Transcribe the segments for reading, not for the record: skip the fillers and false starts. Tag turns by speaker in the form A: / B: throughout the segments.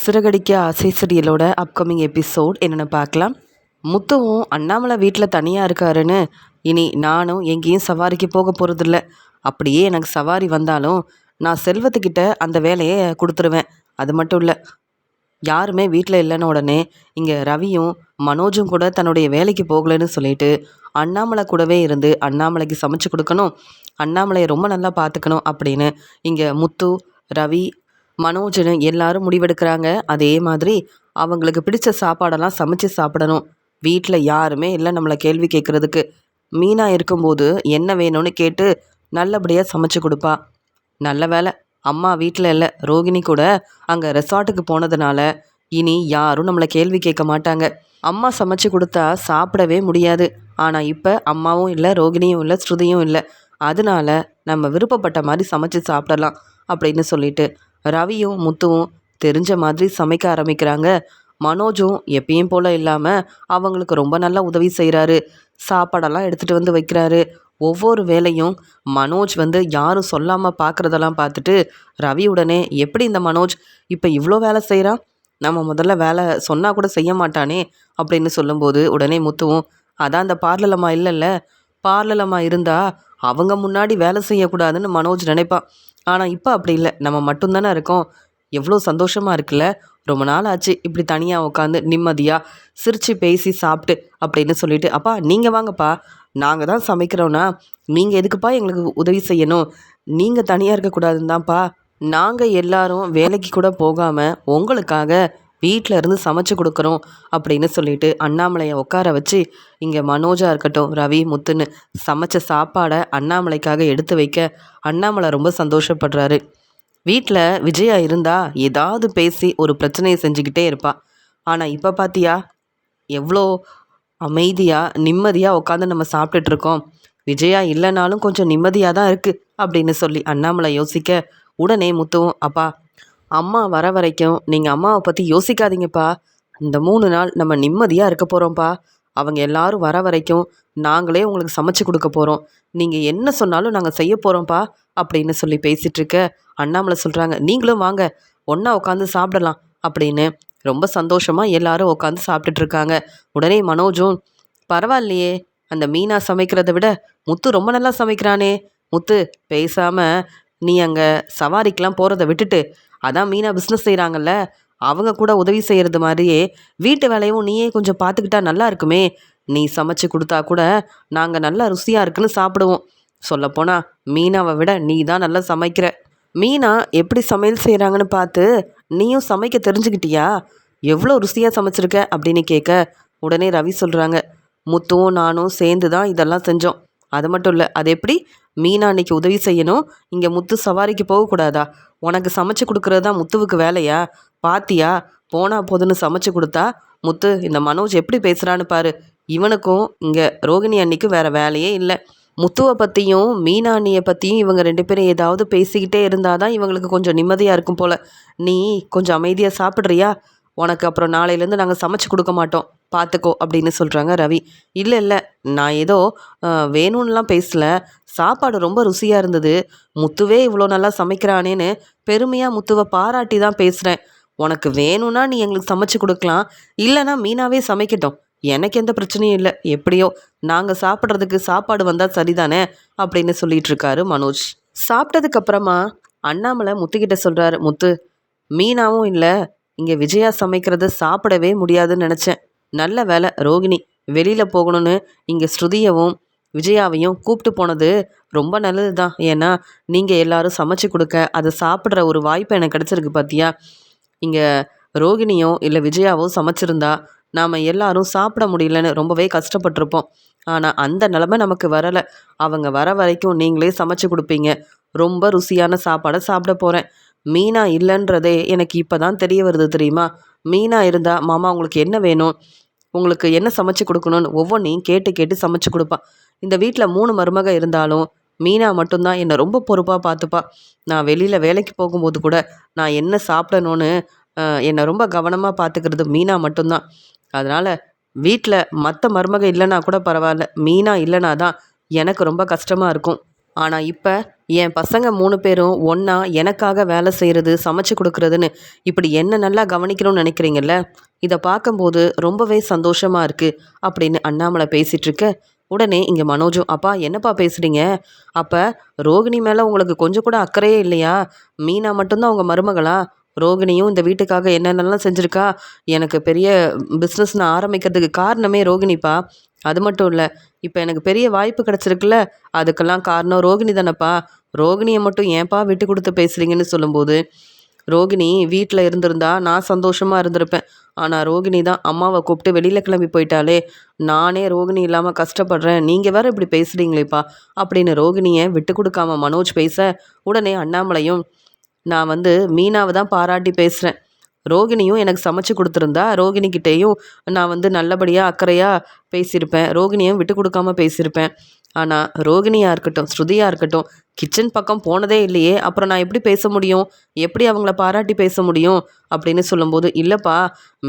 A: சிறகடிக்க ஆசை சீரியலோட upcoming episode என்னென்னு பார்க்கலாம். முத்துவும் அண்ணாமலை வீட்டில் தனியாக இருக்காருன்னு இனி நானும் எங்கேயும் சவாரிக்கு போக போகிறதில்ல. அப்படியே எனக்கு சவாரி வந்தாலும் நான் செல்வத்துக்கிட்ட அந்த வேலையை கொடுத்துருவேன். அது மட்டும் இல்லை, யாருமே வீட்டில் இல்லைன்னு உடனே இங்கே ரவியும் மனோஜும் கூட தன்னுடைய வேலைக்கு போகலைன்னு சொல்லிட்டு அண்ணாமலை கூடவே இருந்து அண்ணாமலைக்கு சமைச்சு கொடுக்கணும், அண்ணாமலையை ரொம்ப நல்லா பார்த்துக்கணும் அப்படின்னு இங்கே முத்து, ரவி, மனோஜ்னு எல்லாரும் முடிவெடுக்கிறாங்க. அதே மாதிரி அவங்களுக்கு பிடிச்ச சாப்பாடெல்லாம் சமைச்சு சாப்பிடணும். வீட்டில் யாருமே இல்லை நம்மளை கேள்வி கேட்குறதுக்கு. மீனா இருக்கும்போது என்ன வேணும்னு கேட்டு நல்லபடியாக சமைச்சு கொடுப்பா. நல்ல வேலை அம்மா வீட்டில் இல்லை, ரோகிணி கூட அங்கே ரெசார்ட்டுக்கு போனதுனால இனி யாரும் நம்மளை கேள்வி கேட்க மாட்டாங்க. அம்மா சமைச்சு கொடுத்தா சாப்பிடவே முடியாது. ஆனால் இப்போ அம்மாவும் இல்லை, ரோகிணியும் இல்லை, ஸ்ருதியும் இல்லை. அதனால நம்ம விருப்பப்பட்ட மாதிரி சமைச்சு சாப்பிடலாம் அப்படின்னு சொல்லிட்டு ரவியும் முத்துவும் தெரிஞ்ச மாதிரி சமைக்க ஆரம்பிக்கிறாங்க. மனோஜும் எப்பயும் போல் இல்லாமல் அவங்களுக்கு ரொம்ப நல்லா உதவி செய்கிறாரு. சாப்பாடெல்லாம் எடுத்துகிட்டு வந்து வைக்கிறாரு. ஒவ்வொரு வேலையும் மனோஜ் யாரும் சொல்லாமல் பார்க்குறதெல்லாம் பார்த்துட்டு ரவி உடனே எப்படி இந்த மனோஜ் இப்போ இவ்வளோ வேலை செய்கிறான், நம்ம முதல்ல வேலை சொன்னால் கூட செய்ய மாட்டானே அப்படின்னு சொல்லும்போது உடனே முத்துவும், அதான் அந்த பார்லலம்மா இல்லைல்ல, பார்லலம்மா இருந்தால் அவங்க முன்னாடி வேலை செய்யக்கூடாதுன்னு மனோஜ் நினைப்பான். ஆனால் இப்போ அப்படி இல்லை, நம்ம மட்டும்தானே இருக்கோம். எவ்வளோ சந்தோஷமாக இருக்குல்ல, ரொம்ப நாள் ஆச்சு இப்படி தனியாக உட்காந்து நிம்மதியாக சிரித்து பேசி சாப்பிட்டு அப்படின்னு சொல்லிட்டு, அப்பா நீங்கள் வாங்கப்பா, நாங்கள் தான் சமைக்கிறோன்னா நீங்கள் எதுக்குப்பா எங்களுக்கு உதவி செய்யணும், நீங்கள் தனியாக இருக்கக்கூடாதுன்னு தான்ப்பா நாங்கள் எல்லாரும் வேலைக்கு கூட போகாமல் உங்களுக்காக வீட்டில் இருந்து சமைச்சு கொடுக்குறோம் அப்படின்னு சொல்லிட்டு அண்ணாமலையை உட்கார வச்சு இங்கே மனோஜாக இருக்கட்டும், ரவி, முத்துன்னு சமைச்ச சாப்பாடை அண்ணாமலைக்காக எடுத்து வைக்க அண்ணாமலை ரொம்ப சந்தோஷப்படுறாரு. வீட்டில் விஜயா இருந்தால் ஏதாவது பேசி ஒரு பிரச்சனையை செஞ்சுக்கிட்டே இருப்பா. ஆனால் இப்போ பார்த்தியா எவ்வளோ அமைதியாக நிம்மதியாக உட்காந்து நம்ம சாப்பிட்டுட்ருக்கோம். விஜயா இல்லைனாலும் கொஞ்சம் நிம்மதியாக தான் இருக்குது அப்படின்னு சொல்லி அண்ணாமலை யோசிக்க உடனே முத்துவும், அப்பா அம்மா வர வரைக்கும் நீங்கள் அம்மாவை பற்றி யோசிக்காதீங்கப்பா, இந்த 3 நாள் நம்ம நிம்மதியாக இருக்க போகிறோம்ப்பா, அவங்க எல்லாரும் வர வரைக்கும் நாங்களே உங்களுக்கு சமைச்சு கொடுக்க போகிறோம், நீங்கள் என்ன சொன்னாலும் நாங்கள் செய்ய போகிறோம்ப்பா அப்படின்னு சொல்லி பேசிகிட்ருக்க அண்ணாமலை சொல்கிறாங்க, நீங்களும் வாங்க ஒன்றா உட்காந்து சாப்பிடலாம் அப்படின்னு ரொம்ப சந்தோஷமாக எல்லாரும் உட்காந்து சாப்பிட்டுட்ருக்காங்க. உடனே மனோஜும், பரவாயில்லையே அந்த மீனா சமைக்கிறத விட முத்து ரொம்ப நல்லா சமைக்கிறானே, முத்து பேசாமல் நீ அங்கே சவாரிக்கெலாம் போகிறத விட்டுட்டு அதான் மீனா பிஸ்னஸ் செய்கிறாங்கல்ல, அவங்க கூட உதவி செய்கிறது மாதிரியே வீட்டு வேலையும் நீயே கொஞ்சம் பார்த்துக்கிட்டா நல்லா இருக்குமே, நீ சமைச்சு கொடுத்தா கூட நாங்கள் நல்லா ருசியாக இருக்குன்னு சாப்பிடுவோம். சொல்லப்போனால் மீனாவை விட நீ தான் நல்லா சமைக்கிற, மீனா எப்படி சமையல் செய்கிறாங்கன்னு பார்த்து நீயும் சமைக்க தெரிஞ்சுக்கிட்டியா, எவ்வளோ ருசியாக சமைச்சிருக்க அப்படின்னு கேட்க உடனே ரவி சொல்கிறாங்க, முத்துவும் நானும் சேர்ந்து தான் இதெல்லாம் செஞ்சோம். அது மட்டும் இல்லை, அது எப்படி மீனா அன்னைக்கு உதவி செய்யணும், இங்கே முத்து சவாரிக்கு போகக்கூடாதா, உனக்கு சமைச்சு கொடுக்குறது தான் முத்துவுக்கு வேலையா, பாத்தியா போனால் போதுன்னு சமைச்சு கொடுத்தா முத்து இந்த மனோஜ் எப்படி பேசுகிறான்னு பாரு, இவனுக்கும் இங்கே ரோகிணி அன்னைக்கு வேறு வேலையே இல்லை, முத்துவை பற்றியும் மீனா அண்ணியை பற்றியும் இவங்க 2 பேரும் ஏதாவது பேசிக்கிட்டே இருந்தால் தான் இவங்களுக்கு கொஞ்சம் நிம்மதியாக இருக்கும் போல், நீ கொஞ்சம் அமைதியாக சாப்பிட்றியா, உனக்கு அப்புறம் நாளையிலேருந்து நாங்கள் சமைச்சு கொடுக்க மாட்டோம் பார்த்துக்கோ அப்படின்னு சொல்கிறாங்க ரவி. இல்லை இல்லை, நான் ஏதோ வேணும்னுலாம் பேசல, சாப்பாடு ரொம்ப ருசியாக இருந்தது, முத்துவே இவ்வளோ நல்லா சமைக்கிறானேன்னு பெருமையாக முத்துவை பாராட்டி தான் பேசுகிறேன், உனக்கு வேணும்னா நீ எங்களுக்கு சமைச்சு கொடுக்கலாம், இல்லைனா மீனாவே சமைக்கட்டும், எனக்கு எந்த பிரச்சனையும் இல்லை, எப்படியோ நாங்கள் சாப்பிட்றதுக்கு சாப்பாடு வந்தால் சரிதானே அப்படின்னு சொல்லிட்டு இருக்காரு மனோஜ். சாப்பிட்டதுக்கப்புறமா அண்ணாமலை முத்துக்கிட்ட சொல்கிறாரு, முத்து மீனாவும் இல்லை, இங்கே விஜயா சமைக்கிறத சாப்பிடவே முடியாதுன்னு நினச்சேன், நல்ல வேலை ரோகிணி வெளியில் போகணுன்னு இங்கே ஸ்ருதியவும் விஜயாவையும் கூப்பிட்டு போனது ரொம்ப நல்லது தான், ஏன்னா நீங்கள் எல்லாரும் சமைச்சு கொடுக்க அதை சாப்பிட்ற ஒரு வாய்ப்பு எனக்கு கிடச்சிருக்கு பார்த்தியா, இங்கே ரோகிணியோ இல்லை விஜயாவோ சமைச்சிருந்தா நாம் எல்லாரும் சாப்பிட முடியலன்னு ரொம்பவே கஷ்டப்பட்டிருப்போம். ஆனால் அந்த நிலமை நமக்கு வரலை, அவங்க வர வரைக்கும் நீங்களே சமைச்சு கொடுப்பீங்க, ரொம்ப ருசியான சாப்பாடை சாப்பிட போகிறேன், மீனா இல்லைன்றதே எனக்கு இப்போ தான் தெரிய வருது தெரியுமா, மீனா இருந்தால் மாமா உங்களுக்கு என்ன வேணும், உங்களுக்கு என்ன சமைச்சு கொடுக்கணும்னு ஒவ்வொன்றையும் கேட்டு கேட்டு சமைச்சு கொடுப்பான். இந்த வீட்டில் 3 மருமக இருந்தாலும் மீனா மட்டும்தான் என்னை ரொம்ப பொறுப்பாக பார்த்துப்பா, நான் வெளியில் வேலைக்கு போகும்போது கூட நான் என்ன சாப்பிடணும்னு என்னை ரொம்ப கவனமாக பார்த்துக்கிறது மீனா மட்டும்தான். அதனால் வீட்டில் மற்ற மருமக இல்லைனா கூட பரவாயில்ல, மீனா இல்லைனா தான் எனக்கு ரொம்ப கஷ்டமாக இருக்கும். ஆனால் இப்போ என் பசங்க 3 பேரும் ஒன்றா எனக்காக வேலை செய்கிறது, சமைச்சு கொடுக்குறதுன்னு இப்படி என்ன நல்லா கவனிக்கணும்னு நினைக்கிறீங்கல்ல, இதை பார்க்கும்போது ரொம்பவே சந்தோஷமாக இருக்குது அப்படின்னு அண்ணாமலை பேசிகிட்ருக்க, உடனே இங்கே மனோஜும், அப்பா என்னப்பா பேசுகிறீங்க? அப்போ ரோகிணி மேலே உங்களுக்கு கொஞ்சம் கூட அக்கறையே இல்லையா? மீனா மட்டும்தான் உங்கள் மருமகளா? ரோகிணியும் இந்த வீட்டுக்காக என்னென்னலாம் செஞ்சுருக்கா. எனக்கு பெரிய பிஸ்னஸ் நான் ஆரம்பிக்கிறதுக்கு காரணமே ரோகிணிப்பா. அது மட்டும் இல்லை, இப்போ எனக்கு பெரிய வாய்ப்பு கிடச்சிருக்குல்ல, அதுக்கெல்லாம் காரணம் ரோகிணி தானப்பா. ரோகிணியை மட்டும் ஏன்பா விட்டு கொடுத்து பேசுகிறீங்கன்னு சொல்லும்போது, ரோகிணி வீட்டில் இருந்திருந்தா நான் சந்தோஷமாக இருந்திருப்பேன். ஆனால் ரோகிணி தான் அம்மாவை கூப்பிட்டு வெளியில் கிளம்பி போயிட்டாலே, நானே ரோகிணி இல்லாமல் கஷ்டப்படுறேன், நீங்கள் வேற இப்படி பேசுகிறீங்களேப்பா அப்படின்னு ரோகிணியை விட்டு கொடுக்காம மனோஜ் பேச, உடனே அண்ணாமலையும், நான் மீனாவை தான் பாராட்டி பேசுகிறேன். ரோகிணியும் எனக்கு சமைச்சு கொடுத்துருந்தா ரோகிணிக்கிட்டேயும் நான் நல்லபடியாக அக்கறையாக பேசியிருப்பேன். ரோகிணியும் விட்டு கொடுக்காம பேசியிருப்பேன். ஆனால் ரோகிணியாக இருக்கட்டும், ஸ்ருதியாக இருக்கட்டும், கிச்சன் பக்கம் போனதே இல்லையே, அப்புறம் நான் எப்படி பேச முடியும்? எப்படி அவங்கள பாராட்டி பேச முடியும் அப்படின்னு சொல்லும்போது, இல்லைப்பா,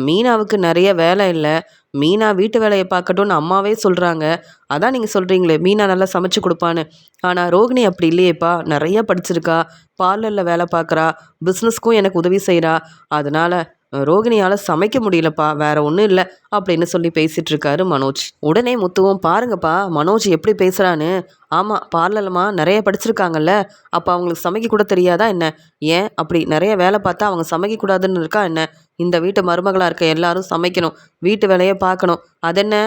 A: மீனாவுக்கு நிறைய வேலை இல்லை, மீனா வீட்டு வேலையை பார்க்கட்டும்னு அம்மாவே சொல்கிறாங்க. அதான் நீங்கள் சொல்கிறீங்களே மீனா நல்லா சமைச்சு கொடுப்பான்னு. ஆனால் ரோகிணி அப்படி இல்லையேப்பா, நிறைய படிச்சிருக்கா, பார்லரில் வேலை பார்க்குறா, பிஸ்னஸ்க்கும் எனக்கு உதவி செய்கிறா. அதனால் ரோகிணியால் சமைக்க முடியலப்பா, வேற ஒன்றும் இல்லை அப்படின்னு சொல்லி பேசிகிட்டு இருக்காரு மனோஜ். உடனே முத்துவும், பாருங்கப்பா மனோஜ் எப்படி பேசுகிறான்னு. ஆமாம், பார்லர்லமா நிறைய படிச்சிருக்காங்கல்ல, அப்போ அவங்களுக்கு சமைக்க கூட தெரியாதா என்ன? ஏன் அப்படி நிறைய வேலை பார்த்தா அவங்க சமைக்கக்கூடாதுன்னு இருக்கா என்ன? இந்த வீட்டு மருமகளாக இருக்க எல்லாரும் சமைக்கணும், வீட்டு வேலையை பார்க்கணும். அதென்ன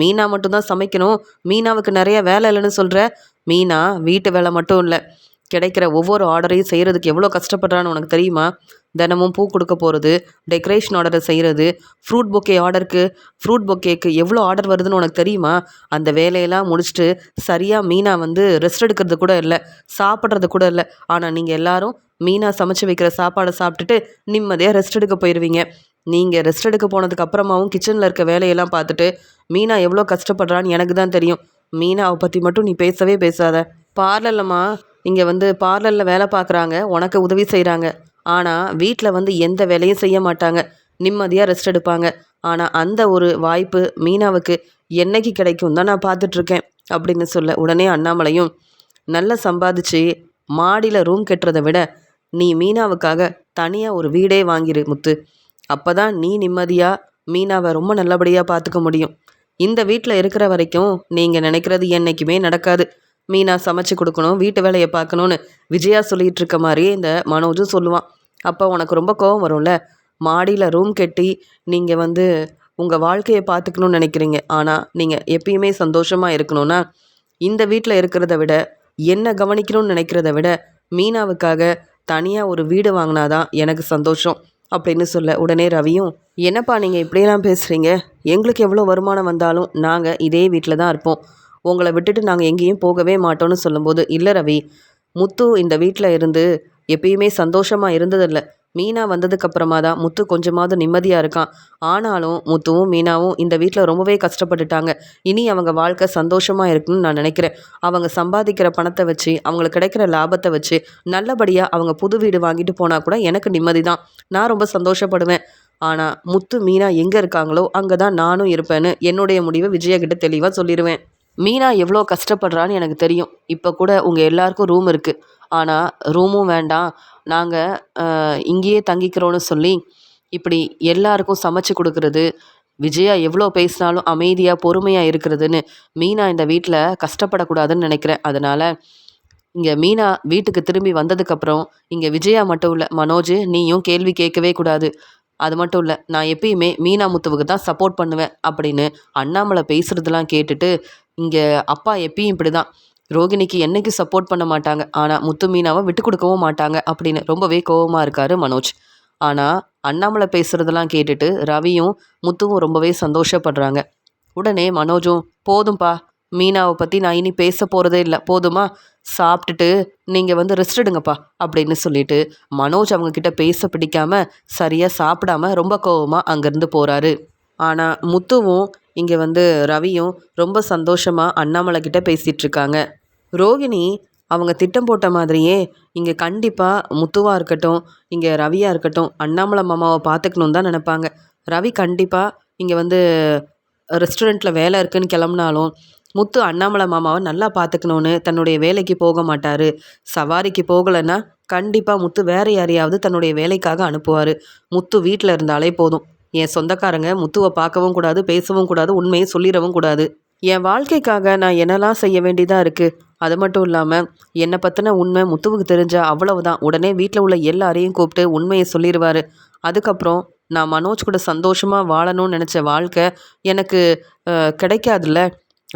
A: மீனா மட்டும்தான் சமைக்கணும், மீனாவுக்கு நிறைய வேலை இல்லைன்னு சொல்கிற? மீனா வீட்டு வேலை மட்டும் இல்லை, கிடைக்கிற ஒவ்வொரு ஆர்டரையும் செய்கிறதுக்கு எவ்வளோ கஷ்டப்படுறான்னு உனக்கு தெரியுமா? தினமும் பூ கொடுக்க போகிறது, டெக்கரேஷன் ஆர்டரை செய்கிறது, ஃப்ரூட் பொக்கேக்கு எவ்வளோ ஆர்டர் வருதுன்னு உனக்கு தெரியுமா? அந்த வேலையெல்லாம் முடிச்சுட்டு சரியாக மீனா ரெஸ்ட் எடுக்கிறது கூட இல்லை, சாப்பிட்றது கூட இல்லை. ஆனால் நீங்கள் எல்லாரும் மீனா சமைச்சு வைக்கிற சாப்பாடை சாப்பிட்டுட்டு நிம்மதியாக ரெஸ்ட் எடுக்க போயிடுவீங்க. நீங்கள் ரெஸ்ட் எடுக்க போனதுக்கு அப்புறமாவும் கிச்சனில் இருக்க வேலையெல்லாம் பார்த்துட்டு மீனா எவ்வளோ கஷ்டப்படுறான்னு எனக்கு தான் தெரியும். மீனாவை பற்றி மட்டும் நீ பேசவே பேசாத. பார்லர்லம்மா, இங்கே பார்லரில் வேலை பார்க்குறாங்க, உனக்கு உதவி செய்கிறாங்க. ஆனால் வீட்டில் எந்த வேலையும் செய்ய மாட்டாங்க, நிம்மதியாக ரெஸ்ட் எடுப்பாங்க. ஆனால் அந்த ஒரு வாய்ப்பு மீனாவுக்கு என்னைக்கு கிடைக்கும் தான் நான் பார்த்துட்ருக்கேன் அப்படின்னு சொல்ல, உடனே அண்ணாமலையும், நல்லா சம்பாதிச்சு மாடியில் ரூம் கட்டுறதை விட நீ மீனாவுக்காக தனியாக ஒரு வீடே வாங்கிரு முத்து. அப்போ தான் நீ நிம்மதியாக மீனாவை ரொம்ப நல்லபடியாக பார்த்துக்க முடியும். இந்த வீட்டில் இருக்கிற வரைக்கும் நீங்கள் நினைக்கிறது என்றைக்குமே நடக்காது. மீனா சமைச்சு கொடுக்கணும், வீட்டு வேலையை பார்க்கணுன்னு விஜயா சொல்லிகிட்டு இருக்க மாதிரியே இந்த மனோஜும் சொல்லுவான். அப்போ உனக்கு ரொம்ப கோபம் வரும்ல. மாடியில் ரூம் கட்டி நீங்கள் உங்கள் வாழ்க்கையை பார்த்துக்கணுன்னு நினைக்கிறீங்க. ஆனால் நீங்கள் எப்பயுமே சந்தோஷமாக இருக்கணும்னா இந்த வீட்டில் இருக்கிறத விட, என்ன கவனிக்கணும்னு நினைக்கிறத விட, மீனாவுக்காக தனியாக ஒரு வீடு வாங்கினாதான் எனக்கு சந்தோஷம் அப்படின்னு சொல்ல, உடனே ரவியும், என்னப்பா நீங்கள் இப்படியெல்லாம் பேசுகிறீங்க? எங்களுக்கு எவ்வளோ வருமானம் வந்தாலும் நாங்கள் இதே வீட்டில் தான் இருப்போம், உங்களை விட்டுட்டு நாங்கள் எங்கேயும் போகவே மாட்டோம்னு சொல்லும்போது, இல்லை ரவி, முத்து இந்த வீட்டில் இருந்து எப்பயுமே சந்தோஷமாக இருந்ததில்லை. மீனா வந்ததுக்கப்புறமா தான் முத்து கொஞ்சமாவது நிம்மதியாக இருக்கான். ஆனாலும் முத்துவும் மீனாவும் இந்த வீட்டில் ரொம்பவே கஷ்டப்பட்டுட்டாங்க. இனி அவங்க வாழ்க்கை சந்தோஷமாக இருக்குன்னு நான் நினைக்கிறேன். அவங்க சம்பாதிக்கிற பணத்தை வச்சு, அவங்களுக்கு கிடைக்கிற லாபத்தை வச்சு நல்லபடியாக அவங்க புது வீடு வாங்கிட்டு போனால் கூட எனக்கு நிம்மதி தான், நான் ரொம்ப சந்தோஷப்படுவேன். ஆனால் முத்து மீனா எங்கே இருக்காங்களோ அங்கே தான் நானும் இருப்பேன்னு என்னுடைய முடிவை விஜயா கிட்ட தெளிவாக சொல்லிடுவேன். மீனா எவ்வளோ கஷ்டப்படுறான்னு எனக்கு தெரியும். இப்போ கூட உங்கள் எல்லாருக்கும் ரூம் இருக்குது, ஆனால் ரூமும் வேண்டாம், நாங்கள் இங்கேயே தங்கிக்கிறோன்னு சொல்லி இப்படி எல்லாருக்கும் சமைச்சு கொடுக்கறது, விஜயா எவ்வளோ பேசினாலும் அமைதியாக பொறுமையாக இருக்கிறதுன்னு மீனா இந்த வீட்டில் கஷ்டப்படக்கூடாதுன்னு நினைக்கிறேன். அதனால் இங்கே மீனா வீட்டுக்கு திரும்பி வந்ததுக்கப்புறம் இங்கே விஜயா மட்டும் இல்லை, மனோஜ் நீயும் கேள்வி கேட்கவே கூடாது. அது மட்டும் இல்லை, நான் எப்பயுமே மீனா முத்துவுக்கு தான் சப்போர்ட் பண்ணுவேன் அப்படின்னு அண்ணாமலை பேசுகிறதெல்லாம் கேட்டுட்டு, இங்கே அப்பா எப்பயும் இப்படி தான், ரோகிணிக்கு என்றைக்கும் சப்போர்ட் பண்ண மாட்டாங்க, ஆனால் முத்து மீனாவை விட்டு கொடுக்கவும் மாட்டாங்க அப்படின்னு ரொம்பவே கோபமாக இருக்கார் மனோஜ். ஆனால் அண்ணாமலை பேசுகிறதெல்லாம் கேட்டுட்டு ரவியும் முத்துவும் ரொம்பவே சந்தோஷப்படுறாங்க. உடனே மனோஜும், போதும்பா, மீனாவை பற்றி நான் இனி பேச போகிறதே இல்லை, போதுமா, சாப்பிட்டுட்டு நீங்கள் ரெஸ்ட் எடுங்கப்பா அப்படின்னு சொல்லிட்டு மனோஜ் அவங்கக்கிட்ட பேச பிடிக்காம சரியாக சாப்பிடாம ரொம்ப கோவமாக அங்கேருந்து போகிறாரு. ஆனால் முத்துவும் இங்கே ரவியும் ரொம்ப சந்தோஷமாக அண்ணாமலை கிட்ட பேசிகிட்ருக்காங்க. ரோகிணி அவங்க திட்டம் போட்ட மாதிரியே இங்கே கண்டிப்பாக முத்துவாக இருக்கட்டும், இங்கே ரவியாக இருக்கட்டும், அண்ணாமலை மாமாவை பார்த்துக்கணுன்னு தான் நினைப்பாங்க. ரவி கண்டிப்பாக இங்கே ரெஸ்டாரண்ட்டில் வேலை இருக்குன்னு கிளம்புனாலும் முத்து அண்ணாமலை மாமாவை நல்லா பார்த்துக்கணுன்னு தன்னுடைய வேலைக்கு போக மாட்டார். சவாரிக்கு போகலைன்னா கண்டிப்பாக முத்து வேற யாரையாவது தன்னுடைய வேலைக்காக அனுப்புவார். முத்து வீட்டில் இருந்தாலே போதும். என் சொந்தக்காரங்க முத்துவை பார்க்கவும் கூடாது, பேசவும் கூடாது, உண்மையை சொல்லிடவும் கூடாது. என் வாழ்க்கைக்காக நான் என்னெல்லாம் செய்ய வேண்டியதாக இருக்குது. அது மட்டும் இல்லாமல் என்னை பற்றின உண்மை முத்துவுக்கு தெரிஞ்சா அவ்வளவுதான். உடனே வீட்டில் உள்ள எல்லாரையும் கூப்பிட்டு உண்மையை சொல்லிடுவார். அதுக்கப்புறம் நான் மனோஜ் கூட சந்தோஷமாக வாழணும்னு நினச்ச வாழ்க்கை எனக்கு கிடைக்காதுல்ல.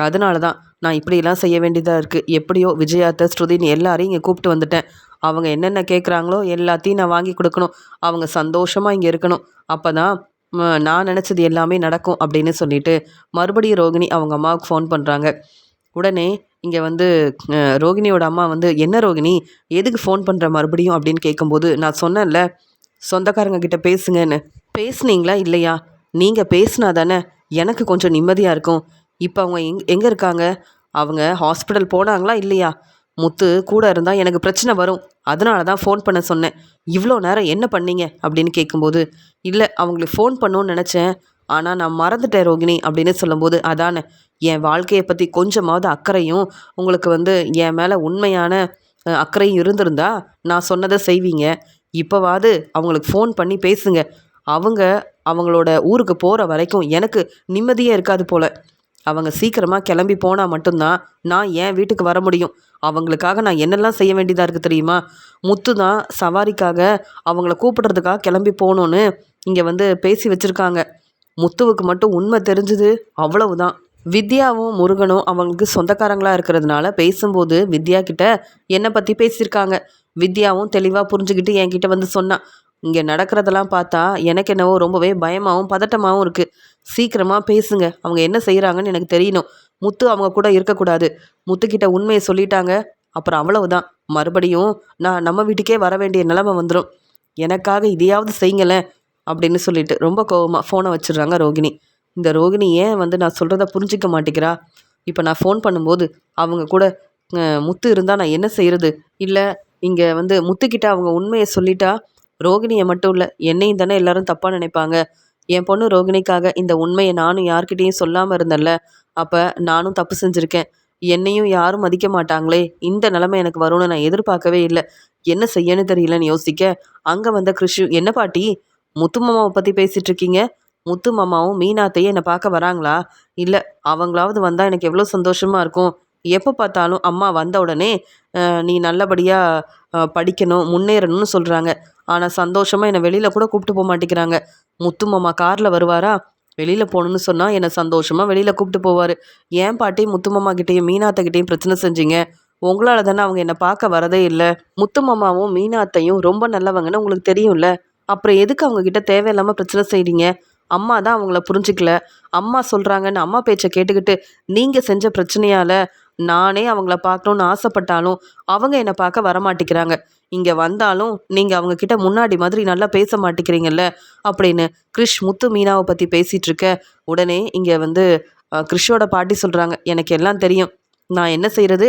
A: அதனால தான் நான் இப்படிலாம் செய்ய வேண்டியதாக இருக்குது. எப்படியோ விஜயாத்த, ஸ்ருதின்னு எல்லாரையும் இங்கே கூப்பிட்டு வந்துட்டேன். அவங்க என்னென்ன கேட்குறாங்களோ எல்லாத்தையும் நான் வாங்கி கொடுக்கணும். அவங்க சந்தோஷமாக இங்கே இருக்கணும். அப்போ தான் நான் நினச்சது எல்லாமே நடக்கும் அப்படின்னு சொல்லிட்டு மறுபடியும் ரோகிணி அவங்க அம்மாவுக்கு ஃபோன் பண்ணுறாங்க. உடனே இங்கே வந்து ரோகிணியோட அம்மா வந்து, என்ன ரோகிணி எதுக்கு ஃபோன் பண்ணுற மறுபடியும் அப்படின்னு கேட்கும்போது, நான் சொன்னேன்ல சொந்தக்காரங்க கிட்ட பேசுங்கன்னு. பேசுனீங்களா இல்லையா? நீங்கள் பேசுனா தானே எனக்கு கொஞ்சம் நிம்மதியாக இருக்கும். இப்போ அவங்க எங்கே இருக்காங்க? அவங்க ஹாஸ்பிட்டல் போனாங்களா இல்லையா? முத்து கூட இருந்தால் எனக்கு பிரச்சனை வரும். அதனால தான் ஃபோன் பண்ண சொன்னேன். இவ்வளோ நேரம் என்ன பண்ணீங்க அப்படின்னு கேட்கும்போது, இல்லை அவங்களுக்கு ஃபோன் பண்ணணும்னு நினச்சேன், ஆனால் நான் மறந்துட்டேன் ரோகிணி அப்படின்னு சொல்லும்போது, அதானே என் வாழ்க்கையை பற்றி கொஞ்சமாவது அக்கறையும் உங்களுக்கு வந்து என் மேலே உண்மையான அக்கறையும் இருந்திருந்தா நான் சொன்னதை செய்வீங்க. இப்போவாது அவங்களுக்கு ஃபோன் பண்ணி பேசுங்க. அவங்க அவங்களோட ஊருக்கு போகிற வரைக்கும் எனக்கு நிம்மதியே இருக்காது போல். அவங்க சீக்கிரமாக கிளம்பி போனால் மட்டும்தான் நான் என் வீட்டுக்கு வர முடியும். அவங்களுக்காக நான் என்னெல்லாம் செய்ய வேண்டியதாக இருக்குது தெரியுமா? முத்து தான் சவாரிக்காக அவங்கள கூப்பிடுறதுக்காக கிளம்பி போகணுன்னு இங்கே வந்து பேசி வச்சுருக்காங்க. முத்துவுக்கு மட்டும் உண்மை தெரிஞ்சுது, அவ்வளவுதான். வித்யாவும் முருகனும் அவங்களுக்கு சொந்தக்காரங்களாக இருக்கிறதுனால பேசும்போது வித்யா கிட்ட என்னை பற்றி பேசியிருக்காங்க. வித்யாவும் தெளிவாக புரிஞ்சுக்கிட்டு என்கிட்ட வந்து சொன்னான். இங்கே நடக்கிறதெல்லாம் பார்த்தா எனக்கு என்னவோ ரொம்பவே பயமாகவும் பதட்டமாகவும் இருக்குது. சீக்கிரமாக பேசுங்க. அவங்க என்ன செய்கிறாங்கன்னு எனக்கு தெரியணும். முத்து அவங்க கூட இருக்கக்கூடாது. முத்துக்கிட்ட உண்மையை சொல்லிட்டாங்க, அப்புறம் அவ்வளவுதான். மறுபடியும் நான் நம்ம வீட்டுக்கே வர வேண்டிய நிலைமை வந்துடும். எனக்காக இதையாவது செய்யுங்களேன் அப்படின்னு சொல்லிட்டு ரொம்ப கோவமாக ஃபோனை வச்சிடுறாங்க ரோகிணி. இந்த ரோகிணி ஏன் வந்து நான் சொல்கிறத புரிஞ்சிக்க மாட்டேங்கிறா? இப்போ நான் ஃபோன் பண்ணும்போது அவங்க கூட முத்து இருந்தால் நான் என்ன செய்கிறது? இல்லை இங்கே வந்து முத்துக்கிட்ட அவங்க உண்மையை சொல்லிட்டா ரோகிணியை மட்டும் இல்லை என்னையும் தானே எல்லாரும் தப்பாக நினைப்பாங்க. என் பொண்ணு ரோகிணிக்காக இந்த உண்மையை நானும் யார்கிட்டேயும் சொல்லாமல் இருந்தேன்ல, அப்போ நானும் தப்பு செஞ்சுருக்கேன். என்னையும் யாரும் மதிக்க மாட்டாங்களே, இந்த நிலைமை எனக்கு வரும்னு நான் எதிர்பார்க்கவே இல்லை. என்ன செய்யன்னு தெரியலன்னு யோசிக்க அங்கே வந்த கிருஷு, என்ன பாட்டி முத்து மாமாவை பற்றி பேசிகிட்டு இருக்கீங்க? முத்து மாமாவும் மீனாத்தையும் என்னை பார்க்க வராங்களா? இல்லை அவங்களாவது வந்தால் எனக்கு எவ்வளோ சந்தோஷமாக இருக்கும். எப்போ பார்த்தாலும் அம்மா வந்த உடனே நீ நல்லபடியாக படிக்கணும், முன்னேறணும்னு சொல்கிறாங்க. ஆனால் சந்தோஷமாக என்னை வெளியில் கூட கூப்பிட்டு போக மாட்டேங்கிறாங்க. முத்து மாமா காரில் வருவாரா? வெளியில் போகணுன்னு சொன்னால் என்னை சந்தோஷமாக வெளியில் கூப்பிட்டு போவார். ஏன் பாட்டி முத்து மாமா கிட்டேயும் மீனாத்தைக்கிட்டேயும் பிரச்சனை செஞ்சீங்க? உங்களால் தானே அவங்க என்னை பார்க்க வரதே இல்லை. முத்து மாமாவும் மீனாத்தையும் ரொம்ப நல்லவங்கன்னு உங்களுக்கு தெரியும்ல. அப்புறம் எதுக்கு அவங்கக்கிட்ட தேவையில்லாமல் பிரச்சனை செய்கிறீங்க? அம்மா தான் அவங்கள புரிஞ்சிக்கல. அம்மா சொல்கிறாங்கன்னு அம்மா பேச்சை கேட்டுக்கிட்டு நீங்கள் செஞ்ச பிரச்சனையால் நானே அவங்கள பார்க்கணுன்னு ஆசைப்பட்டாலும் அவங்க என்னை பார்க்க வரமாட்டேங்கிறாங்க. இங்கே வந்தாலும் நீங்கள் அவங்கக்கிட்ட முன்னாடி மாதிரி நல்லா பேச மாட்டேங்கிறீங்கல்ல அப்படின்னு கிறிஷ் முத்து மீனாவை பற்றி பேசிகிட்டு இருக்க உடனே இங்கே வந்து கிறிஷோட பாட்டி சொல்கிறாங்க, எனக்கு எல்லாம் தெரியும். நான் என்ன செய்கிறது?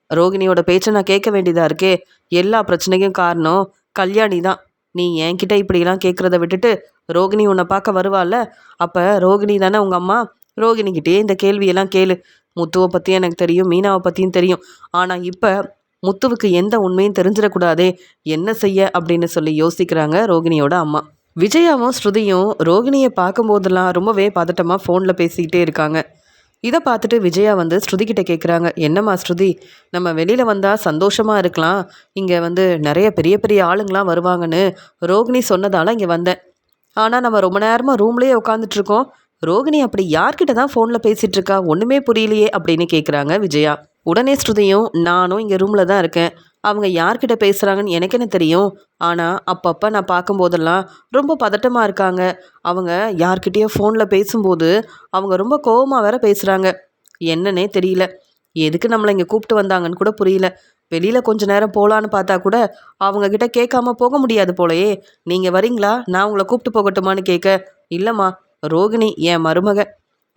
A: ரோகிணியோட பேச்சை நான் கேட்க வேண்டியதாக இருக்கே. எல்லா பிரச்சனைக்கும் காரணம் கல்யாணி தான். நீ என்கிட்ட இப்படிலாம் கேட்குறத விட்டுட்டு ரோகிணி உன்னை பார்க்க வருவாள்ல, அப்போ ரோகிணி தானே உங்கள் அம்மா. ரோகிணிக்கிட்டே இந்த கேள்வியெல்லாம் கேளு. முத்துவை பற்றியும் எனக்கு தெரியும், மீனாவை பற்றியும் தெரியும். ஆனால் இப்போ முத்துவுக்கு எந்த உண்மையும் தெரிஞ்சிடக்கூடாதே, என்ன செய்ய அப்படின்னு சொல்லி யோசிக்கிறாங்க ரோகிணியோட அம்மா. விஜயாவும் ஸ்ருதியும் ரோகிணியை பார்க்கும்போதெல்லாம் ரொம்பவே பதட்டமாக ஃபோனில் பேசிக்கிட்டே இருக்காங்க. இதை பார்த்துட்டு விஜயா வந்து ஸ்ருதிக்கிட்ட கேட்குறாங்க, என்னம்மா ஸ்ருதி, நம்ம வெளியில் வந்தால் சந்தோஷமாக இருக்கலாம், இங்கே வந்து நிறைய பெரிய பெரிய ஆளுங்களாம் வருவாங்கன்னு ரோகிணி சொன்னதால் இங்கே வந்தேன். ஆனால் நம்ம ரொம்ப நேரமாக ரூம்லேயே உட்காந்துட்ருக்கோம். ரோகிணி அப்படி யார்கிட்ட தான் ஃபோனில் பேசிகிட்டு இருக்கா, ஒன்றுமே புரியலையே அப்படின்னு கேட்குறாங்க விஜயா. உடனே ஸ்ருதியும், நானும் இங்கே ரூமில் தான் இருக்கேன், அவங்க யார்கிட்ட பேசுகிறாங்கன்னு எனக்கு என்ன தெரியும். ஆனால் அப்பப்போ நான் பார்க்கும்போதெல்லாம் ரொம்ப பதட்டமாக இருக்காங்க. அவங்க யார்கிட்டயோ ஃபோனில் பேசும்போது அவங்க ரொம்ப கோவமாக வேற பேசுகிறாங்க. என்னன்னே தெரியல. எதுக்கு நம்மளை இங்கே கூப்பிட்டு வந்தாங்கன்னு கூட புரியல. வெளியில் கொஞ்ச நேரம் போகலான்னு பார்த்தா கூட அவங்கக்கிட்ட கேட்காம போக முடியாது போலையே. நீங்கள் வரீங்களா, நான் உங்களை கூப்பிட்டு போகட்டுமான்னு கேட்க, இல்லைம்மா ரோகிணி என் மருமக,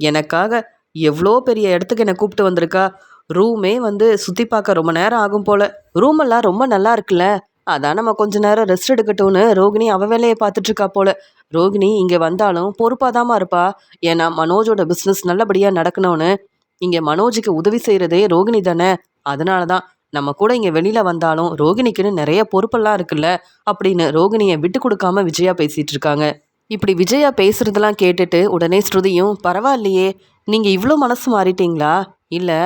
A: எனக்காக எவ்வளோ பெரிய இடத்துக்கு என்னை கூப்பிட்டு வந்திருக்கா. ரூமே வந்து சுற்றி பார்க்க ரொம்ப நேரம் ஆகும் போல். ரூமெல்லாம் ரொம்ப நல்லா இருக்குல்ல, அதான் நம்ம கொஞ்ச நேரம் ரெஸ்ட் எடுக்கட்டும்னு ரோகிணி அவ வேலையை பார்த்துட்ருக்கா போல். ரோகிணி இங்கே வந்தாலும் பொறுப்பாக தாம்மா இருப்பா. ஏன்னா மனோஜோட பிஸ்னஸ் நல்லபடியாக நடக்கணும்னு இங்கே மனோஜுக்கு உதவி செய்கிறதே ரோகிணி தானே. அதனால தான் நம்ம கூட இங்கே வெளியில் வந்தாலும் ரோகிணிக்குன்னு நிறைய பொறுப்பெல்லாம் இருக்குல்ல அப்படின்னு ரோகிணியை விட்டு கொடுக்காம விஜயா பேசிகிட்டு இருக்காங்க. இப்படி விஜயா பேசுறதெல்லாம் கேட்டுட்டு உடனே ஸ்ருதியும், பரவாயில்லையே, நீங்கள் இவ்வளோ மனசு மாறிட்டீங்களா? இல்லை,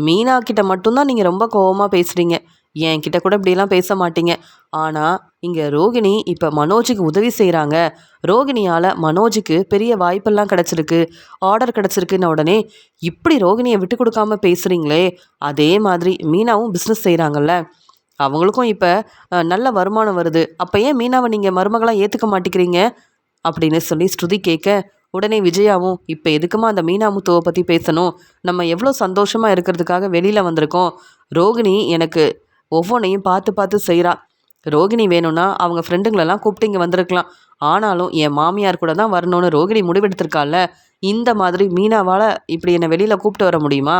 A: மீனா கிட்ட மட்டும்தான் நீங்கள் ரொம்ப கோவமாக பேசுகிறீங்க, என்கிட்ட கூட இப்படியெல்லாம் பேச மாட்டீங்க. ஆனால் இங்கே ரோகிணி இப்போ மனோஜுக்கு உதவி செய்கிறாங்க, ரோகிணியால் மனோஜுக்கு பெரிய வாய்ப்பெல்லாம் கிடச்சிருக்கு, ஆர்டர் கிடச்சிருக்குன்ன உடனே இப்படி ரோகிணியை விட்டு கொடுக்காம பேசுகிறீங்களே, அதே மாதிரி மீனாவும் பிஸ்னஸ் செய்கிறாங்கல்ல, அவங்களுக்கும் இப்போ நல்ல வருமானம் வருது, அப்போ ஏன் மீனாவை நீங்கள் மருமகளாக ஏற்றுக்க மாட்டேங்கிறீங்க அப்படின்னு சொல்லி ஸ்ருதி கேட்க, உடனே விஜயாவும், இப்போ எதுக்குமா அந்த மீனா முத்துவை பற்றி பேசணும், நம்ம எவ்வளோ சந்தோஷமாக இருக்கிறதுக்காக வெளியில் வந்திருக்கோம், ரோகிணி எனக்கு ஒவ்வொன்றையும் பார்த்து பார்த்து செய்கிறா, ரோகிணி வேணும்னா அவங்க ஃப்ரெண்டுங்களெல்லாம் கூப்பிட்டு இங்கே வந்திருக்கலாம், ஆனாலும் என் மாமியார் கூட தான் வரணும்னு ரோகிணி முடிவெடுத்திருக்கால, இந்த மாதிரி மீனாவால் இப்படி என்னை வெளியில் கூப்பிட்டு வர முடியுமா?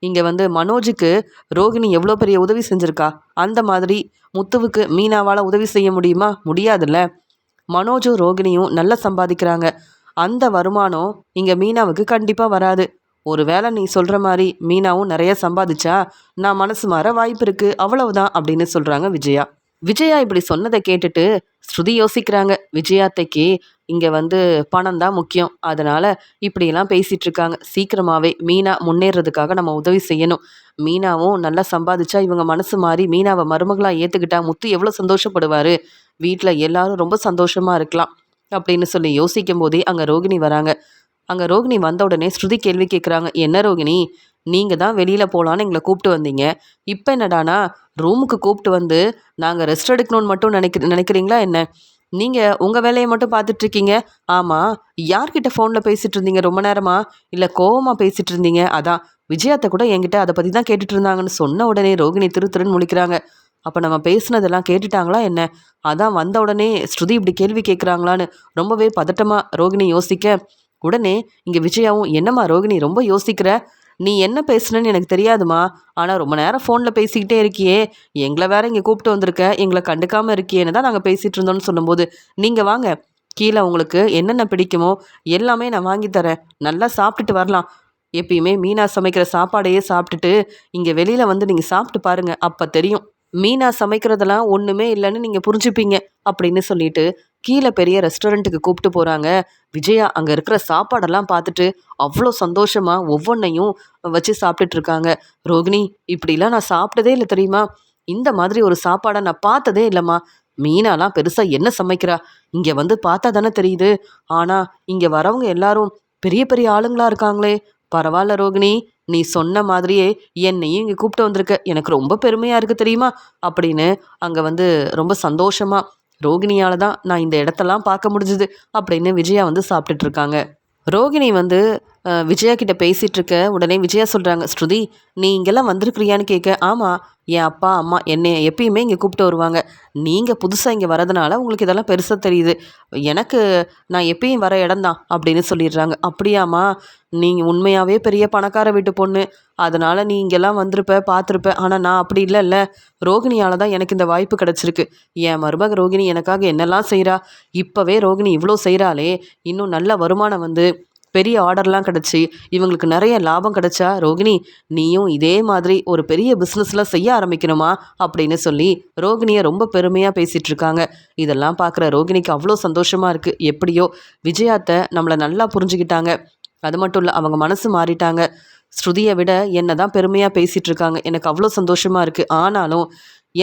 A: இங்கே மனோஜுக்கு ரோகிணி எவ்வளோ பெரிய உதவி செஞ்சுருக்கா, அந்த மாதிரி முத்துவுக்கு மீனாவால் உதவி செய்ய முடியுமா? முடியாதுல்ல. மனோஜும் ரோகிணியும் நல்லா சம்பாதிக்கிறாங்க, அந்த வருமானம் இங்கே மீனாவுக்கு கண்டிப்பாக வராது. ஒருவேளை நீ சொல்கிற மாதிரி மீனாவும் நிறைய சம்பாதிச்சா நான் மனசு மாற வாய்ப்பு இருக்குது, அவ்வளவுதான் அப்படின்னு சொல்கிறாங்க விஜயா. விஜயா இப்படி சொன்னதை கேட்டுட்டு ஸ்ருதி யோசிக்கிறாங்க, விஜயாத்தைக்கு இங்கே பணம் தான் முக்கியம், அதனால் இப்படியெல்லாம் பேசிகிட்டு இருக்காங்க, சீக்கிரமாகவே மீனா முன்னேறதுக்காக நம்ம உதவி செய்யணும், மீனாவும் நல்லா சம்பாதிச்சா இவங்க மனசு மாறி மீனாவை மருமகளாக ஏற்றுக்கிட்டா முத்து எவ்வளோ சந்தோஷப்படுவார், வீட்டில் எல்லாரும் ரொம்ப சந்தோஷமாக இருக்கலாம் அப்படின்னு சொல்லி யோசிக்கும் போதே அங்கே ரோகிணி வராங்க. அங்கே ரோகிணி வந்த உடனே ஸ்ருதி கேள்வி கேட்குறாங்க, என்ன ரோகிணி, நீங்கள் தான் வெளியில் போகலான்னு எங்களை கூப்பிட்டு வந்தீங்க, இப்போ என்னடானா ரூமுக்கு கூப்பிட்டு நாங்கள் ரெஸ்ட் எடுக்கணும்னு மட்டும் நினைக்கிறீங்களா என்ன? நீங்கள் உங்கள் வேலையை மட்டும் பார்த்துட்ருக்கீங்க. ஆமாம், யார்கிட்ட ஃபோனில் பேசிகிட்டு இருந்தீங்க ரொம்ப நேரமா, இல்லை கோவமாக பேசிகிட்டு இருந்தீங்க? அதான் விஜயாத்தை கூட என்கிட்ட அதை பற்றி தான் கேட்டுட்டு இருந்தாங்கன்னு சொன்ன உடனே ரோகிணி திருன்னு முழிக்கிறாங்க. அப்போ நம்ம பேசுனதெல்லாம் கேட்டுட்டாங்களா என்ன? அதான் வந்த உடனே ஸ்ருதி இப்படி கேள்வி கேட்குறாங்களான்னு ரொம்பவே பதட்டமாக ரோகிணி யோசிக்க, உடனே இங்கே விஜயாவும், என்னம்மா ரோகிணி ரொம்ப யோசிக்கிற, நீ என்ன பேசுனன்னு எனக்கு தெரியாதுமா, ஆனால் ரொம்ப நேரம் ஃபோனில் பேசிக்கிட்டே இருக்கியே, எங்களை வேற இங்கே கூப்பிட்டு வந்திருக்க, எங்களை கண்டுக்காமல் இருக்கியேன்னு தான் நாங்கள் பேசிகிட்டு இருந்தோம்னு சொல்லும்போது, நீங்கள் வாங்க கீழே உங்களுக்கு என்னென்ன பிடிக்குமோ எல்லாமே நான் வாங்கி தரேன், நல்லா சாப்பிட்டுட்டு வரலாம், எப்பயுமே மீனா சமைக்கிற சாப்பாடையே சாப்பிட்டுட்டு இங்கே வெளியில் நீங்கள் சாப்பிட்டு பாருங்கள், அப்போ தெரியும் மீனா சமைக்கிறதெல்லாம் ஒன்றுமே இல்லைன்னு நீங்கள் புரிஞ்சுப்பீங்க அப்படின்னு சொல்லிட்டு கீழே பெரிய ரெஸ்டாரண்ட்டுக்கு கூப்பிட்டு போகிறாங்க. விஜயா அங்கே இருக்கிற சாப்பாடெல்லாம் பார்த்துட்டு அவ்வளோ சந்தோஷமாக ஒவ்வொன்றையும் வச்சு சாப்பிட்டுட்டு இருக்காங்க. ரோகிணி, இப்படிலாம் நான் சாப்பிட்டதே இல்லை தெரியுமா, இந்த மாதிரி ஒரு சாப்பாடை நான் பார்த்ததே இல்லைம்மா, மீனாலாம் பெருசாக என்ன சமைக்கிறா, இங்கே பார்த்தா தானே தெரியுது, ஆனால் இங்கே வரவங்க எல்லாரும் பெரிய பெரிய ஆளுங்களா இருக்காங்களே, பரவாயில்ல ரோகிணி, நீ சொன்ன மாதிரியே என்னையும் இங்கே கூப்பிட்டு வந்திருக்க, எனக்கு ரொம்ப பெருமையாக இருக்குது தெரியுமா அப்படின்னு அங்கே ரொம்ப சந்தோஷமாக, ரோகிணியால் தான் நான் இந்த இடத்தெல்லாம் பார்க்க முடிஞ்சுது அப்படின்னு விஜயா சாப்பிட்டுட்டு இருக்காங்க. ரோகிணி விஜயா கிட்ட பேசிகிட்டு இருக்க உடனே விஜயா சொல்கிறாங்க, ஸ்ருதி நீ இங்கெல்லாம் வந்திருக்கிறியான்னு கேட்க, ஆமாம், என் அப்பா அம்மா என்னை எப்பயுமே இங்கே கூப்பிட்டு வருவாங்க, நீங்கள் புதுசாக இங்கே வரதுனால உங்களுக்கு இதெல்லாம் பெருசாக தெரியுது, எனக்கு நான் எப்பயும் வர இடம்தான் அப்படின்னு சொல்லிடுறாங்க. அப்படியாம்மா, நீங்கள் உண்மையாகவே பெரிய பணக்கார வீட்டு பொண்ணு, அதனால் நீ இங்கெல்லாம் வந்திருப்ப பார்த்துருப்ப, ஆனால் நான் அப்படி இல்லைல்ல, ரோகிணியால் தான் எனக்கு இந்த வாய்ப்பு கிடச்சிருக்கு, என் மருமக ரோகிணி எனக்காக என்னெல்லாம் செய்கிறா, இப்போவே ரோகிணி இவ்வளோ செய்கிறாளே, இன்னும் நல்ல வருமானம் பெரிய ஆர்டர்லாம் கிடச்சி இவங்களுக்கு நிறைய லாபம் கிடச்சா ரோகிணி நீயும் இதே மாதிரி ஒரு பெரிய பிஸ்னஸ்லாம் செய்ய ஆரம்பிக்கணுமா அப்படின்னு சொல்லி ரோகிணியை ரொம்ப பெருமையாக பேசிகிட்டு இருக்காங்க. இதெல்லாம் பார்க்குற ரோகிணிக்கு அவ்வளோ சந்தோஷமாக இருக்குது, எப்படியோ விஜயாத்தை நம்மளை நல்லா புரிஞ்சுக்கிட்டாங்க, அது மட்டும் இல்லை அவங்க மனசு மாறிட்டாங்க, ஸ்ருதியை விட என்ன தான் பெருமையாக பேசிகிட்டு இருக்காங்க, எனக்கு அவ்வளோ சந்தோஷமாக இருக்குது. ஆனாலும்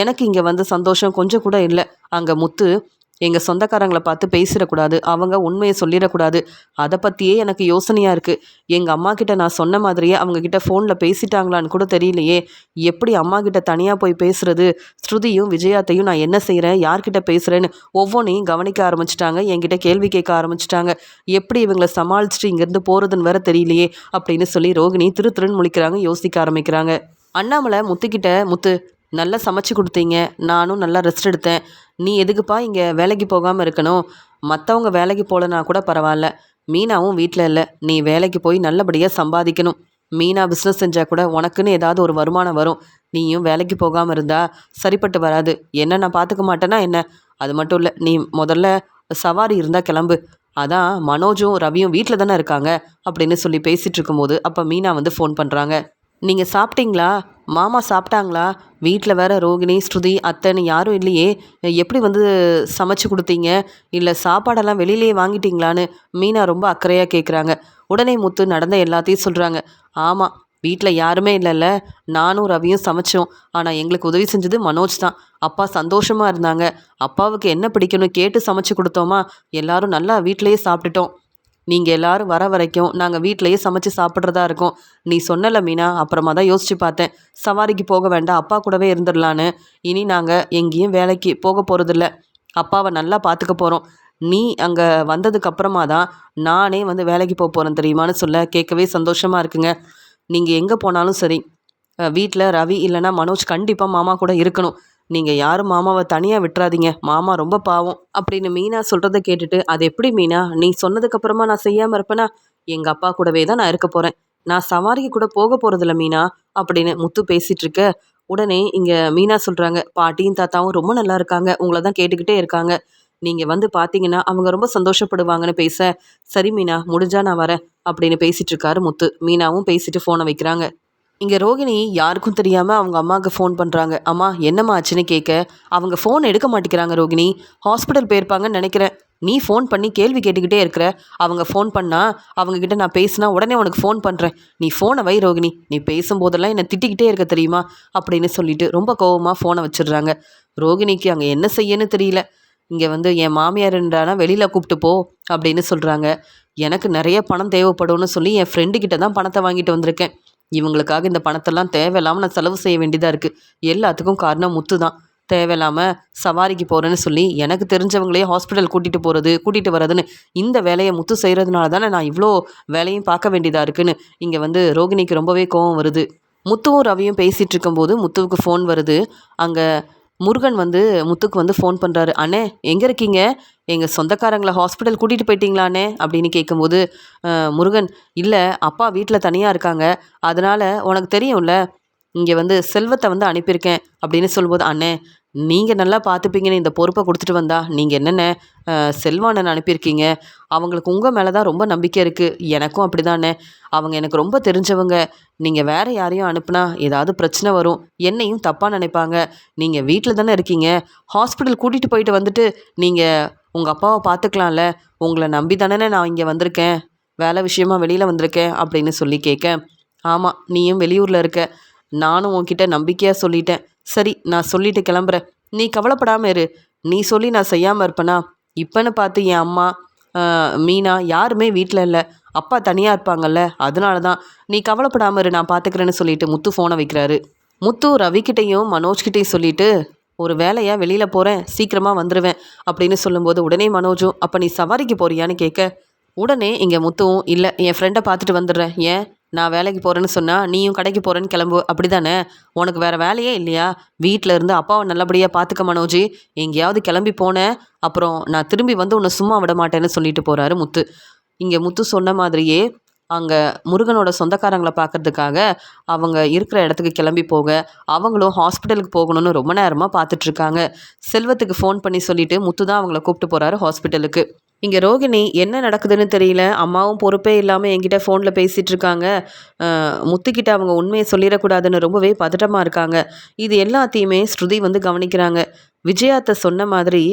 A: எனக்கு இங்கே சந்தோஷம் கொஞ்சம் கூட இல்லை, அங்கே முத்து எங்கள் சொந்தக்காரங்களை பார்த்து பேசிடக்கூடாது, அவங்க உண்மையை சொல்லிடக்கூடாது, அதை பற்றியே எனக்கு யோசனையாக இருக்குது, எங்கள் அம்மா கிட்ட நான் சொன்ன மாதிரியே அவங்கக்கிட்ட ஃபோனில் பேசிட்டாங்களான்னு கூட தெரியலையே, எப்படி அம்மா கிட்ட தனியாக போய் பேசுகிறது, ஸ்ருதியும் விஜயாத்தையும் நான் என்ன செய்கிறேன் யார்கிட்ட பேசுகிறேன்னு ஒவ்வொன்றையும் கவனிக்க ஆரம்பிச்சிட்டாங்க, என்கிட்ட கேள்வி கேட்க ஆரம்பிச்சிட்டாங்க, எப்படி இவங்களை சமாளிச்சுட்டு இங்கேருந்து போகிறதுன்னு வேற தெரியலையே அப்படின்னு சொல்லி ரோகிணி திருன்னு முழிக்கிறாங்க, யோசிக்க ஆரம்பிக்கிறாங்க. அண்ணாமலை முத்துக்கிட்ட, முத்து நல்லா சமைச்சு கொடுத்தீங்க, நானும் நல்லா ரெஸ்ட் எடுத்தேன், நீ எதுக்குப்பா இங்கே வேலைக்கு போகாமல் இருக்கணும், மற்றவங்க வேலைக்கு போகலனா கூட பரவாயில்ல, மீனாவும் வீட்டில் இல்லை, நீ வேலைக்கு போய் நல்லபடியாக சம்பாதிக்கணும், மீனா பிஸ்னஸ் செஞ்சால் கூட உனக்குன்னு ஏதாவது ஒரு வருமானம் வரும், நீயும் வேலைக்கு போகாமல் இருந்தால் சரிப்பட்டு வராது, என்ன நான் பார்த்துக்க மாட்டேன்னா என்ன, அது மட்டும் இல்லை, நீ முதல்ல சவாரி இருந்தால் கிளம்பு, அதான் மனோஜும் ரவியும் வீட்டில் தானே இருக்காங்க அப்படின்னு சொல்லி பேசிகிட்டு இருக்கும்போது அப்போ மீனா வந்து ஃபோன் பண்ணுறாங்க. நீங்கள் சாப்பிட்டீங்களா? மாமா சாப்பிட்டாங்களா? வீட்டில் வேற ரோகிணி, ஸ்ருதி, அத்தைன்னு யாரும் இல்லையே, எப்படி வந்து சமைச்சு கொடுத்தீங்க? இல்லை சாப்பாடெல்லாம் வெளியிலேயே வாங்கிட்டீங்களான்னு மீனா ரொம்ப அக்கறையாக கேட்குறாங்க. உடனே முத்து நடந்த எல்லாத்தையும் சொல்கிறாங்க. ஆமாம், வீட்டில் யாருமே இல்லைல்ல, நானும் ரவியும் சமைச்சோம். ஆனால் எங்களுக்கு உதவி செஞ்சது மனோஜ் தான். அப்பா சந்தோஷமாக இருந்தாங்க. அப்பாவுக்கு என்ன பிடிக்கும்னு கேட்டு சமைச்சு கொடுத்தோமா, எல்லாரும் நல்லா வீட்டிலேயே சாப்பிட்டுட்டோம். நீங்கள் எல்லாரும் வர வரைக்கும் நாங்கள் வீட்டிலையே சமைச்சு சாப்பிட்றதா இருக்கோம். நீ சொன்னல மீனா, அப்புறமா தான் யோசிச்சு பார்த்தேன். சவாரிக்கு போக வேண்டாம், அப்பா கூடவே இருந்துடலான்னு. இனி நாங்கள் எங்கேயும் வேலைக்கு போக போகிறதில்ல. அப்பாவை நல்லா பார்த்துக்க போகிறோம். நீ அங்கே வந்ததுக்கு அப்புறமா தான் நானே வந்து வேலைக்கு போக போகிறேன் தெரியுமான்னு சொல்ல கேட்கவே சந்தோஷமாக இருக்குங்க. நீங்கள் எங்கே போனாலும் சரி, வீட்டில் ரவி இல்லைன்னா மனோஜ் கண்டிப்பாக மாமா கூட இருக்கணும். நீங்கள் யாரும் மாமாவை தனியாக விட்டுறாதீங்க. மாமா ரொம்ப பாவம் அப்படின்னு மீனா சொல்கிறத கேட்டுட்டு, அது எப்படி மீனா, நீ சொன்னதுக்கப்புறமா நான் செய்யாமல் இருப்பேனா? எங்கள் அப்பா கூடவே தான் நான் இருக்க போகிறேன். நான் சவாரிக்கு கூட போக போகிறதில்ல மீனா அப்படின்னு முத்து பேசிகிட்டு இருக்க, உடனே இங்கே மீனா சொல்கிறாங்க, பாட்டியும் தாத்தாவும் ரொம்ப நல்லா இருக்காங்க, உங்களை தான் கேட்டுக்கிட்டே இருக்காங்க. நீங்கள் வந்து பார்த்தீங்கன்னா அவங்க ரொம்ப சந்தோஷப்படுவாங்கன்னு பேச, சரி மீனா, முடிஞ்சா நான் வரேன் அப்படின்னு பேசிகிட்டு இருக்காரு முத்து. மீனாவும் பேசிட்டு ஃபோனை வைக்கிறாங்க. இங்கே ரோகிணி யாருக்கும் தெரியாமல் அவங்க அம்மாவுக்கு ஃபோன் பண்ணுறாங்க. அம்மா என்னம்மா ஆச்சுன்னு கேட்க, அவங்க ஃபோன் எடுக்க மாட்டேங்கிறாங்க ரோகிணி. ஹாஸ்பிட்டல் போயிருப்பாங்கன்னு நினைக்கிறேன். நீ ஃபோன் பண்ணி கேள்வி கேட்டுக்கிட்டே இருக்கிற. அவங்க ஃபோன் பண்ணால் அவங்கக்கிட்ட நான் பேசினா உடனே உனக்கு ஃபோன் பண்ணுறேன். நீ ஃபோனை வை ரோகிணி. நீ பேசும்போதெல்லாம் என்னை திட்டிக்கிட்டே இருக்க தெரியுமா அப்படின்னு சொல்லிட்டு ரொம்ப கோவமாக ஃபோனை வச்சிடுறாங்க. ரோகிணிக்கு அங்கே என்ன செய்யன்னு தெரியல. இங்கே வந்து என் மாமியார்ன்றானா வெளியில் கூப்பிட்டு போ அப்படின்னு சொல்கிறாங்க. எனக்கு நிறைய பணம் தேவைப்படும்னு சொல்லி என் ஃப்ரெண்டுக்கிட்ட தான் பணத்தை வாங்கிட்டு வந்திருக்கேன். இவங்களுக்காக இந்த பணத்தெல்லாம் தேவையில்லாமல் நான் செலவு செய்ய வேண்டியதாக இருக்குது. எல்லாத்துக்கும் காரணம் முத்து தான். தேவையில்லாமல் சவாரிக்கு போகிறேன்னு சொல்லி எனக்கு தெரிஞ்சவங்களையே ஹாஸ்பிட்டல் கூட்டிகிட்டு வர்றதுன்னு இந்த வேலையை முத்து செய்கிறதுனால தானே நான் இவ்வளோ வேலையும் பார்க்க வேண்டியதாக இருக்குன்னு இங்கே வந்து ரோகிணிக்கு ரொம்பவே கோவம் வருது. முத்துவும் ரவியும் பேசிகிட்டு இருக்கும்போது முத்துவுக்கு ஃபோன் வருது. அங்கே முருகன் வந்து முத்துக்கு வந்து ஃபோன் பண்ணுறாரு. அண்ணே எங்கே இருக்கீங்க? எங்கள் சொந்தக்காரங்களை ஹாஸ்பிட்டல் கூட்டிகிட்டு போயிட்டீங்களாண்ணே அப்படின்னு கேட்கும்போது, முருகன், இல்லை அப்பா வீட்டில் தனியாக இருக்காங்க, அதனால் உனக்கு தெரியும்ல, இங்கே வந்து செல்வத்தை வந்து அனுப்பியிருக்கேன் அப்படின்னு சொல்லும்போது, அண்ணே நீங்கள் நல்லா பார்த்துப்பீங்கன்னு இந்த பொறுப்பை கொடுத்துட்டு வந்தா நீங்கள் என்னென்ன செல்வானன் அனுப்பியிருக்கீங்க, அவங்களுக்கு உங்கள் மேலே தான் ரொம்ப நம்பிக்கை இருக்குது. எனக்கும் அப்படி தானே, அவங்க எனக்கு ரொம்ப தெரிஞ்சவங்க. நீங்கள் வேறு யாரையும் அனுப்புனா ஏதாவது பிரச்சனை வரும், என்னையும் தப்பாக நினைப்பாங்க. நீங்கள் வீட்டில் தானே இருக்கீங்க, ஹாஸ்பிட்டல் கூட்டிகிட்டு போயிட்டு வந்துட்டு நீங்கள் உங்கள் அப்பாவை பார்த்துக்கலாம்ல, உங்களை நம்பி தானே நான் இங்கே வந்திருக்கேன், வேலை விஷயமா வெளியில் வந்திருக்கேன் அப்படின்னு சொல்லி கேட்க, ஆமாம் நீயும் வெளியூரில் இருக்க, நானும் உன்கிட்ட நம்பிக்கையாக சொல்லிட்டேன். சரி நான் சொல்லிட்டு கிளம்புறேன், நீ கவலைப்படாமல் இரு. நீ சொல்லி நான் செய்யாமல் இருப்பேனா? இப்போன்னு பார்த்து என் அம்மா மீனா யாருமே வீட்டில் இல்லை, அப்பா தனியாக இருப்பாங்கல்ல, அதனால தான். நீ கவலைப்படாமல் இரு, நான் பார்த்துக்கிறேன்னு சொல்லிட்டு முத்து ஃபோனை வைக்கிறாரு. முத்து ரவிக்கிட்டையும் மனோஜ்கிட்டையும் சொல்லிட்டு, ஒரு வேலையாக வெளியில் போகிறேன், சீக்கிரமாக வந்துடுவேன் அப்படின்னு சொல்லும்போது உடனே மனோஜும், அப்போ நீ சவாரிக்கு போறியான்னு கேட்க, உடனே இங்கே முத்துவும், இல்லை என் ஃப்ரெண்டை பார்த்துட்டு வந்துடுறேன். ஏன், நான் வேலைக்கு போகிறேன்னு சொன்னால் நீயும் கடைக்கு போகிறேன்னு கிளம்பு, அப்படி தானே? உனக்கு வேறு வேலையே இல்லையா? வீட்டில் இருந்து அப்பாவை நல்லபடியாக பார்த்துக்க மனோஜி. எங்கேயாவது கிளம்பி போனேன், அப்புறம் நான் திரும்பி வந்து உன்னை சும்மா விட மாட்டேன்னு சொல்லிட்டு போகிறாரு முத்து. இங்கே முத்து சொன்ன மாதிரியே அங்கே முருகனோட சொந்தக்காரங்களை பார்க்கறதுக்காக அவங்க இருக்கிற இடத்துக்கு கிளம்பி போக, அவங்களும் ஹாஸ்பிட்டலுக்கு போகணும்னு ரொம்ப நேரமாக பார்த்துட்ருக்காங்க. செல்வத்துக்கு ஃபோன் பண்ணி சொல்லிவிட்டு முத்து தான் அவங்கள கூப்பிட்டு போகிறாரு ஹாஸ்பிட்டலுக்கு. இங்கே ரோகிணி என்ன நடக்குதுன்னு தெரியல, அம்மாவும் பொறுப்பே இல்லாமல் என்கிட்ட ஃபோனில் பேசிகிட்டு இருக்காங்க. முத்துக்கிட்ட அவங்க உண்மையை சொல்லிடக்கூடாதுன்னு ரொம்பவே பதட்டமாக இருக்காங்க. இது எல்லாத்தையுமே ஸ்ருதி வந்து கவனிக்கிறாங்க. விஜயாத்தை சொன்ன மாதிரி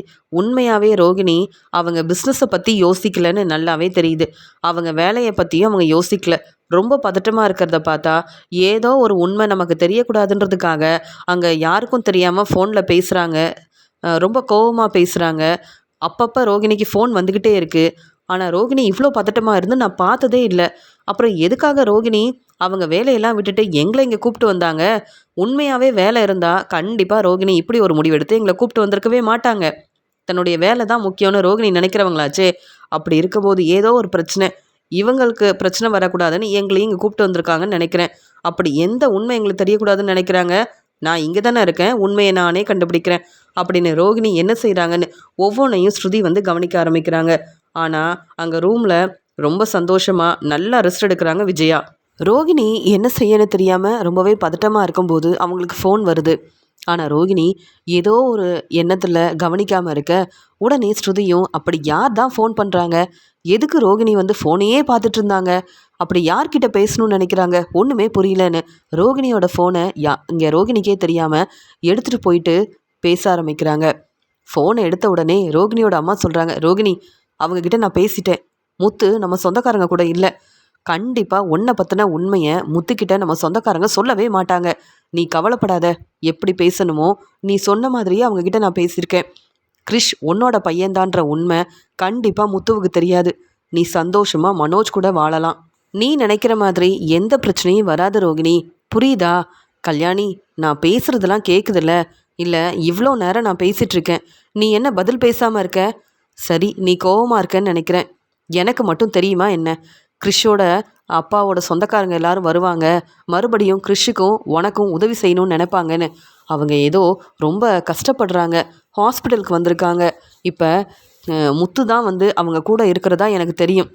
A: உண்மையாகவே ரோகிணி அவங்க பிஸ்னஸை பற்றி யோசிக்கலன்னு நல்லாவே தெரியுது. அவங்க வேலையை பற்றியும் அவங்க யோசிக்கல. ரொம்ப பதட்டமாக இருக்கிறத பார்த்தா ஏதோ ஒரு உண்மை நமக்கு தெரியக்கூடாதுன்றதுக்காக அங்கே யாருக்கும் தெரியாமல் ஃபோனில் பேசுகிறாங்க. ரொம்ப கோவமாக பேசுகிறாங்க. அப்பப்போ ரோகிணிக்கு ஃபோன் வந்துக்கிட்டே இருக்குது. ஆனால் ரோகிணி இவ்வளோ பதட்டமாக இருந்து நான் பார்த்ததே இல்லை. அப்புறம் எதுக்காக ரோகிணி அவங்க வேலையெல்லாம் விட்டுட்டு எங்களை இங்கே கூப்பிட்டு வந்தாங்க? உண்மையாகவே வேலை இருந்தால் கண்டிப்பாக ரோகிணி இப்படி ஒரு முடிவெடுத்து எங்களை கூப்பிட்டு வந்திருக்கவே மாட்டாங்க. தன்னுடைய வேலை தான் முக்கியம்னு ரோகிணி நினைக்கிறவங்களாச்சே. அப்படி இருக்கும்போது ஏதோ ஒரு பிரச்சனை, இவங்களுக்கு பிரச்சனை வரக்கூடாதுன்னு எங்களையும் இங்கே கூப்பிட்டு வந்திருக்காங்கன்னு நினைக்கிறேன். அப்படி எந்த உண்மை எங்களுக்கு தெரியக்கூடாதுன்னு நினைக்கிறாங்க? நான் இங்கே தானே இருக்கேன், உண்மையை நானே கண்டுபிடிக்கிறேன் அப்படின்னு ரோகிணி என்ன செய்கிறாங்கன்னு ஒவ்வொன்றையும் ஸ்ருதி வந்து கவனிக்க ஆரம்பிக்கிறாங்க. ஆனால் அங்கே ரூமில் ரொம்ப சந்தோஷமாக நல்லா ரெஸ்ட் எடுக்கிறாங்க விஜயா. ரோகிணி என்ன செய்யன்னு தெரியாமல் ரொம்பவே பதட்டமாக இருக்கும்போது அவங்களுக்கு ஃபோன் வருது. ஆனால் ரோகிணி ஏதோ ஒரு எண்ணத்தில் கவனிக்காமல் இருக்க, உடனே ஸ்ருதியும் அப்படி யார் தான் ஃபோன் பண்ணுறாங்க, எதுக்கு ரோகிணி வந்து ஃபோனையே பார்த்துட்டு இருந்தாங்க, அப்படி யார்கிட்ட பேசணும்னு நினைக்கிறாங்க, ஒன்றுமே புரியலன்னு ரோகிணியோட ஃபோனை இங்கே ரோகிணிக்கே தெரியாமல் எடுத்துகிட்டு போயிட்டு பேச ஆரம்பிக்கிறாங்க. ஃபோனை எடுத்த உடனே ரோகிணியோட அம்மா சொல்கிறாங்க, ரோகிணி அவங்கக்கிட்ட நான் பேசிட்டேன், முத்து நம்ம சொந்தக்காரங்க கூட இல்லை, கண்டிப்பாக உன்னை பற்றின உண்மையை முத்துக்கிட்ட நம்ம சொந்தக்காரங்க சொல்லவே மாட்டாங்க, நீ கவலைப்படாத, எப்படி பேசணுமோ நீ சொன்ன மாதிரியே அவங்கக்கிட்ட நான் பேசியிருக்கேன், கிரிஷ் உன்னோட பையன்தான்ற உண்மை கண்டிப்பாக முத்துவுக்கு தெரியாது, நீ சந்தோஷமாக மனோஜ் கூட வாழலாம், நீ நினைக்கிற மாதிரி எந்த பிரச்சனையும் வராது ரோகிணி, புரியுதா? கல்யாணி நான் பேசுகிறதெல்லாம் கேட்குதில்ல, இல்லை இவ்வளோ நேரம் நான் பேசிகிட்ருக்கேன், நீ என்ன பதில் பேசாமல் இருக்க? சரி நீ கோவமாக இருக்கன்னு நினைக்கிறேன், எனக்கு மட்டும் தெரியுமா என்ன, கிறிஷோட அப்பாவோட சொந்தக்காரங்க எல்லாரும் வருவாங்க, மறுபடியும் கிறிஷுக்கும் உனக்கும் உதவி செய்யணும்னு நினைப்பாங்கன்னு, அவங்க ஏதோ ரொம்ப கஷ்டப்படுறாங்க, ஹாஸ்பிட்டலுக்கு வந்திருக்காங்க, இப்போ முத்து தான் வந்து அவங்க கூட இருக்கிறதா எனக்கு தெரியும்,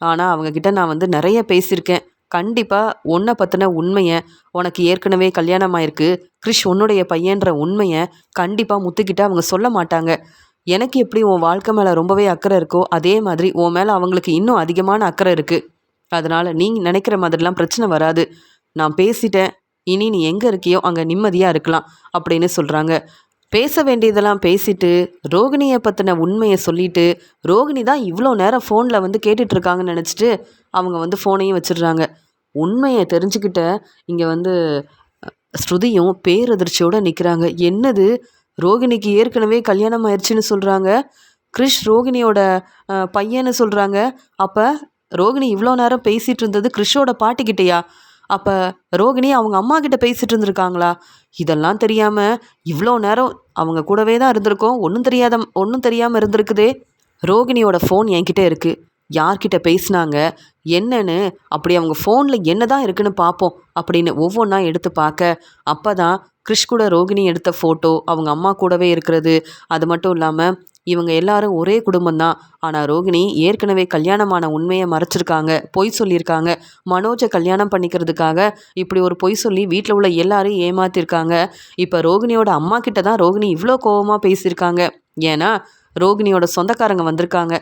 A: ஆனால் அவங்கக்கிட்ட நான் வந்து நிறைய பேசியிருக்கேன், கண்டிப்பாக உன்னை பற்றின உண்மையை, உனக்கு ஏற்கனவே கல்யாணம் ஆயிருக்கு, கிறிஷ் உன்னுடைய பையன்ற உண்மையை கண்டிப்பாக முத்துக்கிட்ட அவங்க சொல்ல மாட்டாங்க, எனக்கு எப்படி உன் வாழ்க்கை மேலே ரொம்பவே அக்கறை இருக்கோ அதே மாதிரி உன் மேலே அவங்களுக்கு இன்னும் அதிகமான அக்கறை இருக்குது, அதனால் நீ நினைக்கிற மாதிரிலாம் பிரச்சனை வராது, நான் பேசிட்டேன், இனி நீ எங்கே இருக்கியோ அங்கே நிம்மதியாக இருக்கலாம் அப்படின்னு சொல்கிறாங்க. பேச வேண்டியதெல்லாம் பேசிட்டு ரோகிணியை பற்றின உண்மையை சொல்லிட்டு, ரோகிணி தான் இவ்வளோ நேரம் ஃபோனில் வந்து கேட்டுட்ருக்காங்கன்னு நினச்சிட்டு அவங்க வந்து ஃபோனையும் வச்சிடுறாங்க. உண்மையை தெரிஞ்சுக்கிட்ட இங்கே வந்து ஸ்ருதியும் பேரதிர்ச்சியோடு நிற்கிறாங்க. என்னது, ரோகிணிக்கு ஏற்கனவே கல்யாணம் ஆயிடுச்சுன்னு சொல்கிறாங்க, கிரிஷ் ரோகிணியோட பையன்னு சொல்கிறாங்க, அப்போ ரோகிணி இவ்வளோ நேரம் பேசிகிட்டு இருந்தது கிறிஷோட பாட்டிக்கிட்டேயா, அப்போ ரோகிணி அவங்க அம்மா கிட்ட பேசிகிட்டு இருந்திருக்காங்களா, இதெல்லாம் தெரியாமல் இவ்வளோ நேரம் அவங்க கூடவே தான் இருந்திருக்கோம், ஒன்றும் தெரியாமல் இருந்திருக்குதே, ரோகிணியோட ஃபோன் என்கிட்ட இருக்குது, யார்கிட்ட பேசினாங்க என்னன்னு அப்படி அவங்க ஃபோனில் என்ன தான் இருக்குன்னு பார்ப்போம் அப்படின்னு ஒவ்வொன்றா எடுத்து பார்க்க, அப்போ தான் கிறிஷ் கூட ரோகிணி எடுத்த ஃபோட்டோ அவங்க அம்மா கூடவே இருக்கிறது, அது மட்டும் இல்லாமல் இவங்க எல்லாரும் ஒரே குடும்பம்தான், ஆனால் ரோகிணி ஏற்கனவே கல்யாணமான உண்மையை மறைச்சிருக்காங்க, பொய் சொல்லியிருக்காங்க, மனோஜை கல்யாணம் பண்ணிக்கிறதுக்காக இப்படி ஒரு பொய் சொல்லி வீட்டில் உள்ள எல்லாரையும் ஏமாத்திருக்காங்க, இப்போ ரோகிணியோட அம்மா கிட்ட தான் ரோகிணி இவ்வளோ கோபமாக பேசியிருக்காங்க, ஏன்னா ரோகிணியோட சொந்தக்காரங்க வந்திருக்காங்க,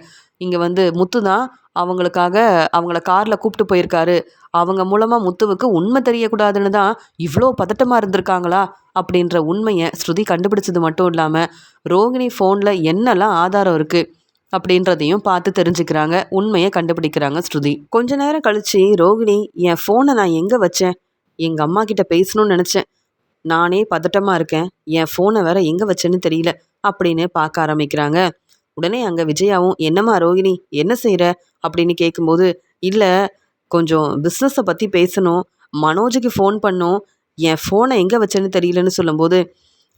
A: இங்கே வந்து முத்து தான் அவங்கள காரில் கூப்பிட்டு போயிருக்காரு, அவங்க மூலமாக முத்துவுக்கு உண்மை தெரியக்கூடாதுன்னு தான் இவ்வளோ பதட்டமாக இருந்திருக்காங்களா அப்படின்ற உண்மையை ஸ்ருதி கண்டுபிடிச்சது மட்டும் இல்லாமல் ரோகிணி ஃபோனில் என்னெல்லாம் ஆதாரம் இருக்குது அப்படின்றதையும் பார்த்து தெரிஞ்சுக்கிறாங்க, உண்மையை கண்டுபிடிக்கிறாங்க ஸ்ருதி. கொஞ்ச நேரம் கழித்து ரோகிணி, என் ஃபோனை நான் எங்கே வச்சேன், எங்கள் அம்மா கிட்ட பேசணும்னு நினச்சேன், நானே பதட்டமாக இருக்கேன், என் ஃபோனை வேற எங்கே வச்சேன்னு தெரியல அப்படின்னு பார்க்க ஆரம்பிக்கிறாங்க. உடனே அங்கே விஜயாவும், என்னம்மா ரோகிணி என்ன செய்கிற அப்படின்னு கேட்கும்போது, இல்லை கொஞ்சம் பிஸ்னஸை பற்றி பேசணும், மனோஜுக்கு ஃபோன் பண்ணோம், என் ஃபோனை எங்கே வச்சேன்னு தெரியலன்னு சொல்லும்போது,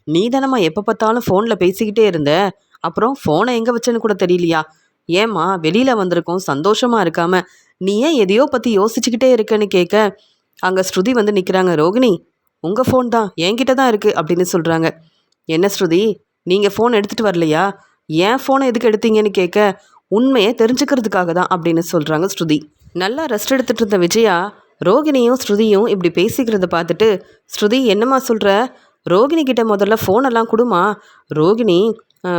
A: நீ தானம்மா எப்போ பார்த்தாலும் ஃபோனில் பேசிக்கிட்டே இருந்த, அப்புறம் ஃபோனை எங்கே வச்சேன்னு கூட தெரியலையா, ஏம்மா வெளியில் வந்திருக்கோம் சந்தோஷமாக இருக்காமல் நீ ஏன் எதையோ பற்றி யோசிச்சுக்கிட்டே இருக்கன்னு கேட்க, அங்கே ஸ்ருதி வந்து நிற்கிறாங்க. ரோகிணி உங்கள் ஃபோன் தான் என்கிட்ட தான் இருக்குது அப்படின்னு சொல்கிறாங்க. என்ன ஸ்ருதி, நீங்கள் ஃபோன் எடுத்துகிட்டு வரலையா, ஏன் ஃபோனை எதுக்கு எடுத்தீங்கன்னு கேட்க, உண்மையை தெரிஞ்சுக்கிறதுக்காக தான் அப்படின்னு சொல்கிறாங்க ஸ்ருதி. நல்லா ரெஸ்ட் எடுத்துகிட்டு இருந்த விஜயா ரோகிணியும் ஸ்ருதியும் இப்படி பேசிக்கிறத பார்த்துட்டு, ஸ்ருதி என்னம்மா சொல்கிற, ரோகிணி கிட்ட முதல்ல ஃபோனெல்லாம் கொடுமா, ரோகிணி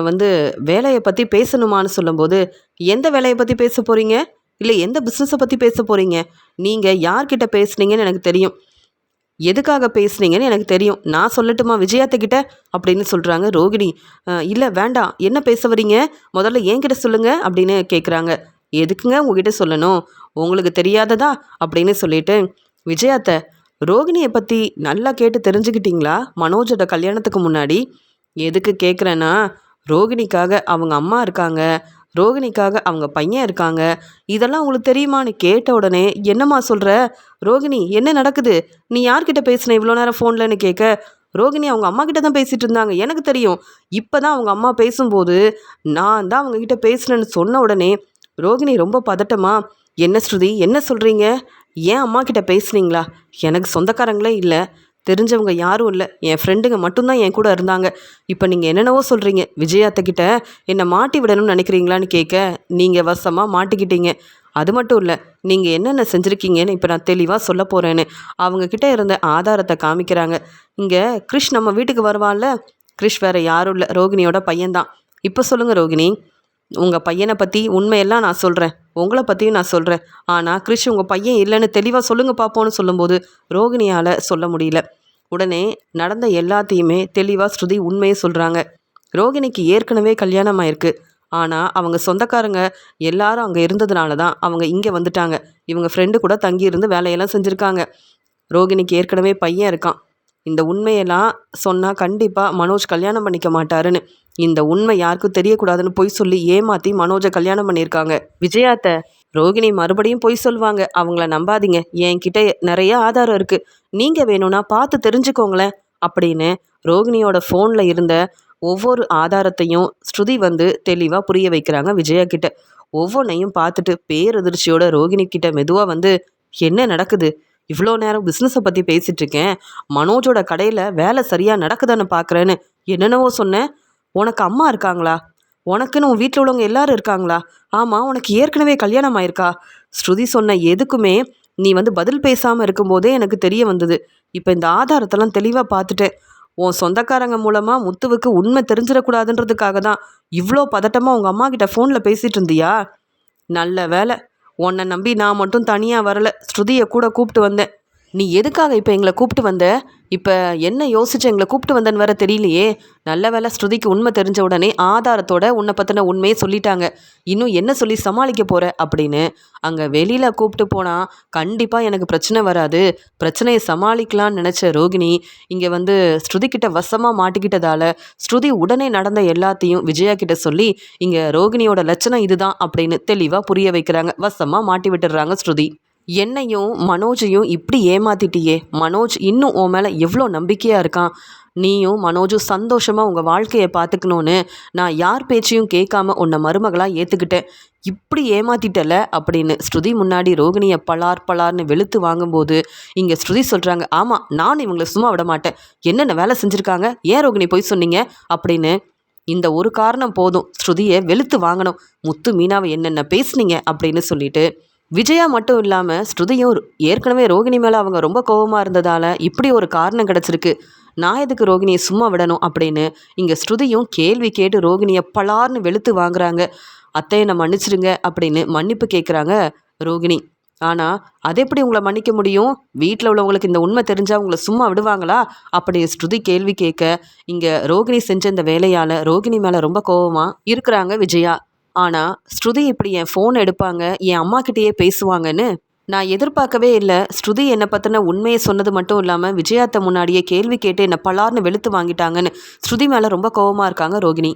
A: வந்து வேலையை பற்றி பேசணுமான்னு சொல்லும்போது, எந்த வேலையை பற்றி பேச போகிறீங்க, இல்லை எந்த பிஸ்னஸை பற்றி பேச போகிறீங்க, நீங்கள் யார்கிட்ட பேசுனீங்கன்னு எனக்கு தெரியும், எதுக்காக பேசுனீங்கன்னு எனக்கு தெரியும், நான் சொல்லட்டுமா விஜயாத்தக்கிட்ட அப்படின்னு சொல்கிறாங்க. ரோகிணி இல்லை வேண்டாம், என்ன பேச வரீங்க, முதல்ல என்கிட்ட சொல்லுங்கள் அப்படின்னு கேட்குறாங்க. எதுக்குங்க உங்ககிட்ட சொல்லணும், உங்களுக்கு தெரியாததா அப்படின்னு சொல்லிட்டு, விஜயாத்த ரோகிணியை பற்றி நல்லா கேட்டு தெரிஞ்சுக்கிட்டீங்களா மனோஜோட கல்யாணத்துக்கு முன்னாடி, எதுக்கு கேட்குறேன்னா ரோகிணிக்காக அவங்க அம்மா இருக்காங்க, ரோகிணிக்காக அவங்க பையன் இருக்காங்க, இதெல்லாம் உங்களுக்கு தெரியுமான்னு கேட்ட உடனே, என்னம்மா சொல்கிற ரோகிணி, என்ன நடக்குது, நீ யார்கிட்ட பேசுன இவ்வளோ நேரம் ஃபோன்லன்னு கேட்க, ரோகிணி அவங்க அம்மா கிட்ட தான் பேசிகிட்டு இருந்தாங்க, எனக்கு தெரியும், இப்போ தான் அவங்க அம்மா பேசும்போது நான் தான் அவங்கக்கிட்ட பேசுனேன்னு சொன்ன உடனே ரோகிணி ரொம்ப பதட்டமா, என்ன ஸ்ருதி என்ன சொல்கிறீங்க, ஏன் அம்மா கிட்ட பேசுனீங்களா, எனக்கு சொந்தக்காரங்களே இல்லை, தெரிஞ்சவங்க யாரும் இல்லை, என் ஃப்ரெண்டுங்க மட்டும்தான் என் கூட இருந்தாங்க, இப்போ நீங்கள் என்னென்னவோ சொல்கிறீங்க, விஜயாத்தக்கிட்ட என்னை மாட்டி விடணும்னு நினைக்கிறீங்களான்னு கேட்க, நீங்கள் வசமாக மாட்டிக்கிட்டீங்க, அது மட்டும் இல்லை, நீங்கள் என்னென்ன செஞ்சுருக்கீங்கன்னு இப்போ நான் தெளிவாக சொல்ல போகிறேன்னு அவங்கக்கிட்ட இருந்த ஆதாரத்தை காமிக்கிறாங்க. இங்கே கிறிஷ் நம்ம வீட்டுக்கு வருவான்ல, கிறிஷ் வேறு யாரும் இல்லை, ரோகிணியோட பையன்தான். இப்போ சொல்லுங்கள் ரோகிணி, உங்கள் பையனை பற்றி உண்மையெல்லாம் நான் சொல்கிறேன், உங்களை பற்றியும் நான் சொல்கிறேன். ஆனால் கிறிஷ் உங்கள் பையன் இல்லைன்னு தெளிவாக சொல்லுங்கள் பார்ப்போன்னு சொல்லும்போது ரோகிணியால் சொல்ல முடியல. உடனே நடந்த எல்லாத்தையுமே தெளிவாக ஸ்ருதி உண்மையை சொல்கிறாங்க. ரோகிணிக்கு ஏற்கனவே கல்யாணம் ஆயிருக்கு. ஆனால் அவங்க சொந்தக்காரங்க எல்லாரும் அங்கே இருந்ததுனால தான் அவங்க இங்கே வந்துட்டாங்க. இவங்க ஃப்ரெண்டு கூட தங்கியிருந்து வேலையெல்லாம் செஞ்சுருக்காங்க. ரோகிணிக்கு ஏற்கனவே பையன் இருக்கான். இந்த உண்மையெல்லாம் சொன்னால் கண்டிப்பாக மனோஜ் கல்யாணம் பண்ணிக்க மாட்டாருன்னு, இந்த உண்மை யாருக்கும் தெரியக்கூடாதுன்னு பொய் சொல்லி ஏமாற்றி மனோஜை கல்யாணம் பண்ணியிருக்காங்க. விஜயாத்த ரோகிணி மறுபடியும் பொய் சொல்லுவாங்க, அவங்கள நம்பாதீங்க, என்கிட்ட நிறைய ஆதாரம் இருக்குது, நீங்கள் வேணும்னா பார்த்து தெரிஞ்சுக்கோங்களேன் அப்படின்னு ரோகிணியோட ஃபோனில் இருந்த ஒவ்வொரு ஆதாரத்தையும் ஸ்ருதி தெளிவாக புரிய வைக்கிறாங்க விஜயா கிட்ட. ஒவ்வொன்றையும் பார்த்துட்டு பேரதிர்ச்சியோட ரோகிணி கிட்ட மெதுவாக என்ன நடக்குது, இவ்வளோ நேரம் பிஸ்னஸை பற்றி பேசிகிட்டு இருக்கேன், மனோஜோட கடையில் வேலை சரியாக நடக்குதான்னு பார்க்குறேன்னு என்னென்னவோ சொன்னேன். உனக்கு அம்மா இருக்காங்களா, உனக்குன்னு உன் வீட்டில் உள்ளவங்க எல்லாரும் இருக்காங்களா, ஆமாம் உனக்கு ஏற்கனவே கல்யாணம் ஆயிருக்கா? ஸ்ருதி சொன்ன எதுக்குமே நீ பதில் பேசாமல் இருக்கும்போதே எனக்கு தெரிய வந்தது. இப்போ இந்த ஆதாரத்தெல்லாம் தெளிவாக பார்த்துட்டேன். உன் சொந்தக்காரங்க மூலமாக முத்துவுக்கு உண்மை தெரிஞ்சிடக்கூடாதுன்றதுக்காக தான் இவ்வளோ பதட்டமாக உங்கள் அம்மா கிட்ட ஃபோனில் பேசிகிட்டு இருந்தியா? நல்ல வேலை, உன்னை நம்பி நான் மட்டும் தனியாக வரலை, ஸ்ருதியை கூட கூப்பிட்டு வந்தேன். நீ எதுக்காக இப்போ எங்களை கூப்பிட்டு வந்த? இப்போ என்ன யோசிச்சு எங்களை கூப்பிட்டு வந்தேன்னு வேற தெரியலையே. நல்ல வேலை, ஸ்ருதிக்கு உண்மை தெரிஞ்ச உடனே ஆதாரத்தோட உன்னை பற்றின உண்மையை சொல்லிட்டாங்க. இன்னும் என்ன சொல்லி சமாளிக்க போகிற அப்படின்னு அங்கே வெளியில் கூப்பிட்டு போனால் கண்டிப்பாக எனக்கு பிரச்சனை வராது, பிரச்சனையை சமாளிக்கலான்னு நினச்ச ரோகிணி இங்கே ஸ்ருதிக்கிட்ட வசமாக மாட்டிக்கிட்டதால ஸ்ருதி உடனே நடந்த எல்லாத்தையும் விஜயா கிட்ட சொல்லி இங்கே ரோகிணியோட லட்சணம் இதுதான் அப்படின்னு தெளிவாக புரிய வைக்கிறாங்க. வசமாக மாட்டி விட்டுடுறாங்க ஸ்ருதி. என்னையும் மனோஜையும் இப்படி ஏமாத்திட்டியே, மனோஜ் இன்னும் உன் மேலே எவ்வளோ நம்பிக்கையாக இருக்கான், நீயும் மனோஜும் சந்தோஷமாக உங்கள் வாழ்க்கையை பார்த்துக்கணுன்னு நான் யார் பேச்சையும் கேட்காம உன்னை மருமகளாக ஏற்றுக்கிட்டேன், இப்படி ஏமாத்திட்டல அப்படின்னு ஸ்ருதி முன்னாடி ரோகிணியை பலார்னு வெளுத்து வாங்கும்போது இங்கே ஸ்ருதி சொல்கிறாங்க, ஆமாம் நான் இவங்களை சும்மா விட மாட்டேன், என்னென்ன வேலை செஞ்சுருக்காங்க, ஏன் ரோகிணி போய் சொன்னீங்க அப்படின்னு இந்த ஒரு காரணம் போதும் ஸ்ருதியை வெளுத்து வாங்கணும், முத்து மீனாவை என்னென்ன பேசுனீங்க அப்படின்னு சொல்லிட்டு. விஜயா மட்டும் இல்லாமல் ஸ்ருதியும் ஏற்கனவே ரோகிணி மேலே அவங்க ரொம்ப கோபமாக இருந்ததால் இப்படி ஒரு காரணம் கிடச்சிருக்கு, நான் எதுக்கு ரோகிணியை சும்மா விடணும் அப்படின்னு இங்கே ஸ்ருதியும் கேள்வி கேட்டு ரோகிணியை பலார்னு வெளுத்து வாங்குறாங்க. அத்தையை நான் மன்னிச்சிடுங்க அப்படின்னு மன்னிப்பு கேட்குறாங்க ரோகிணி. ஆனால் அது எப்படி உங்களை மன்னிக்க முடியும், வீட்டில் உள்ளவங்களுக்கு இந்த உண்மை தெரிஞ்சால் உங்களை சும்மா விடுவாங்களா அப்படி ஸ்ருதி கேள்வி கேட்க இங்கே ரோகிணி செஞ்ச இந்த வேலையால் ரோகிணி மேலே ரொம்ப கோபமாக இருக்கிறாங்க விஜயா. ஆனால் ஸ்ருதி இப்படி என் ஃபோன் எடுப்பாங்க, என் அம்மா கிட்டேயே பேசுவாங்கன்னு நான் எதிர்பார்க்கவே இல்லை. ஸ்ருதி என்னை பற்றின உண்மையை சொன்னது மட்டும் இல்லாமல் விஜயாத்த முன்னாடியே கேள்வி கேட்டு என்னை பலார்னு வெளுத்து வாங்கிட்டாங்கன்னு ஸ்ருதி மேலே ரொம்ப கோபமாக இருக்காங்க ரோகிணி.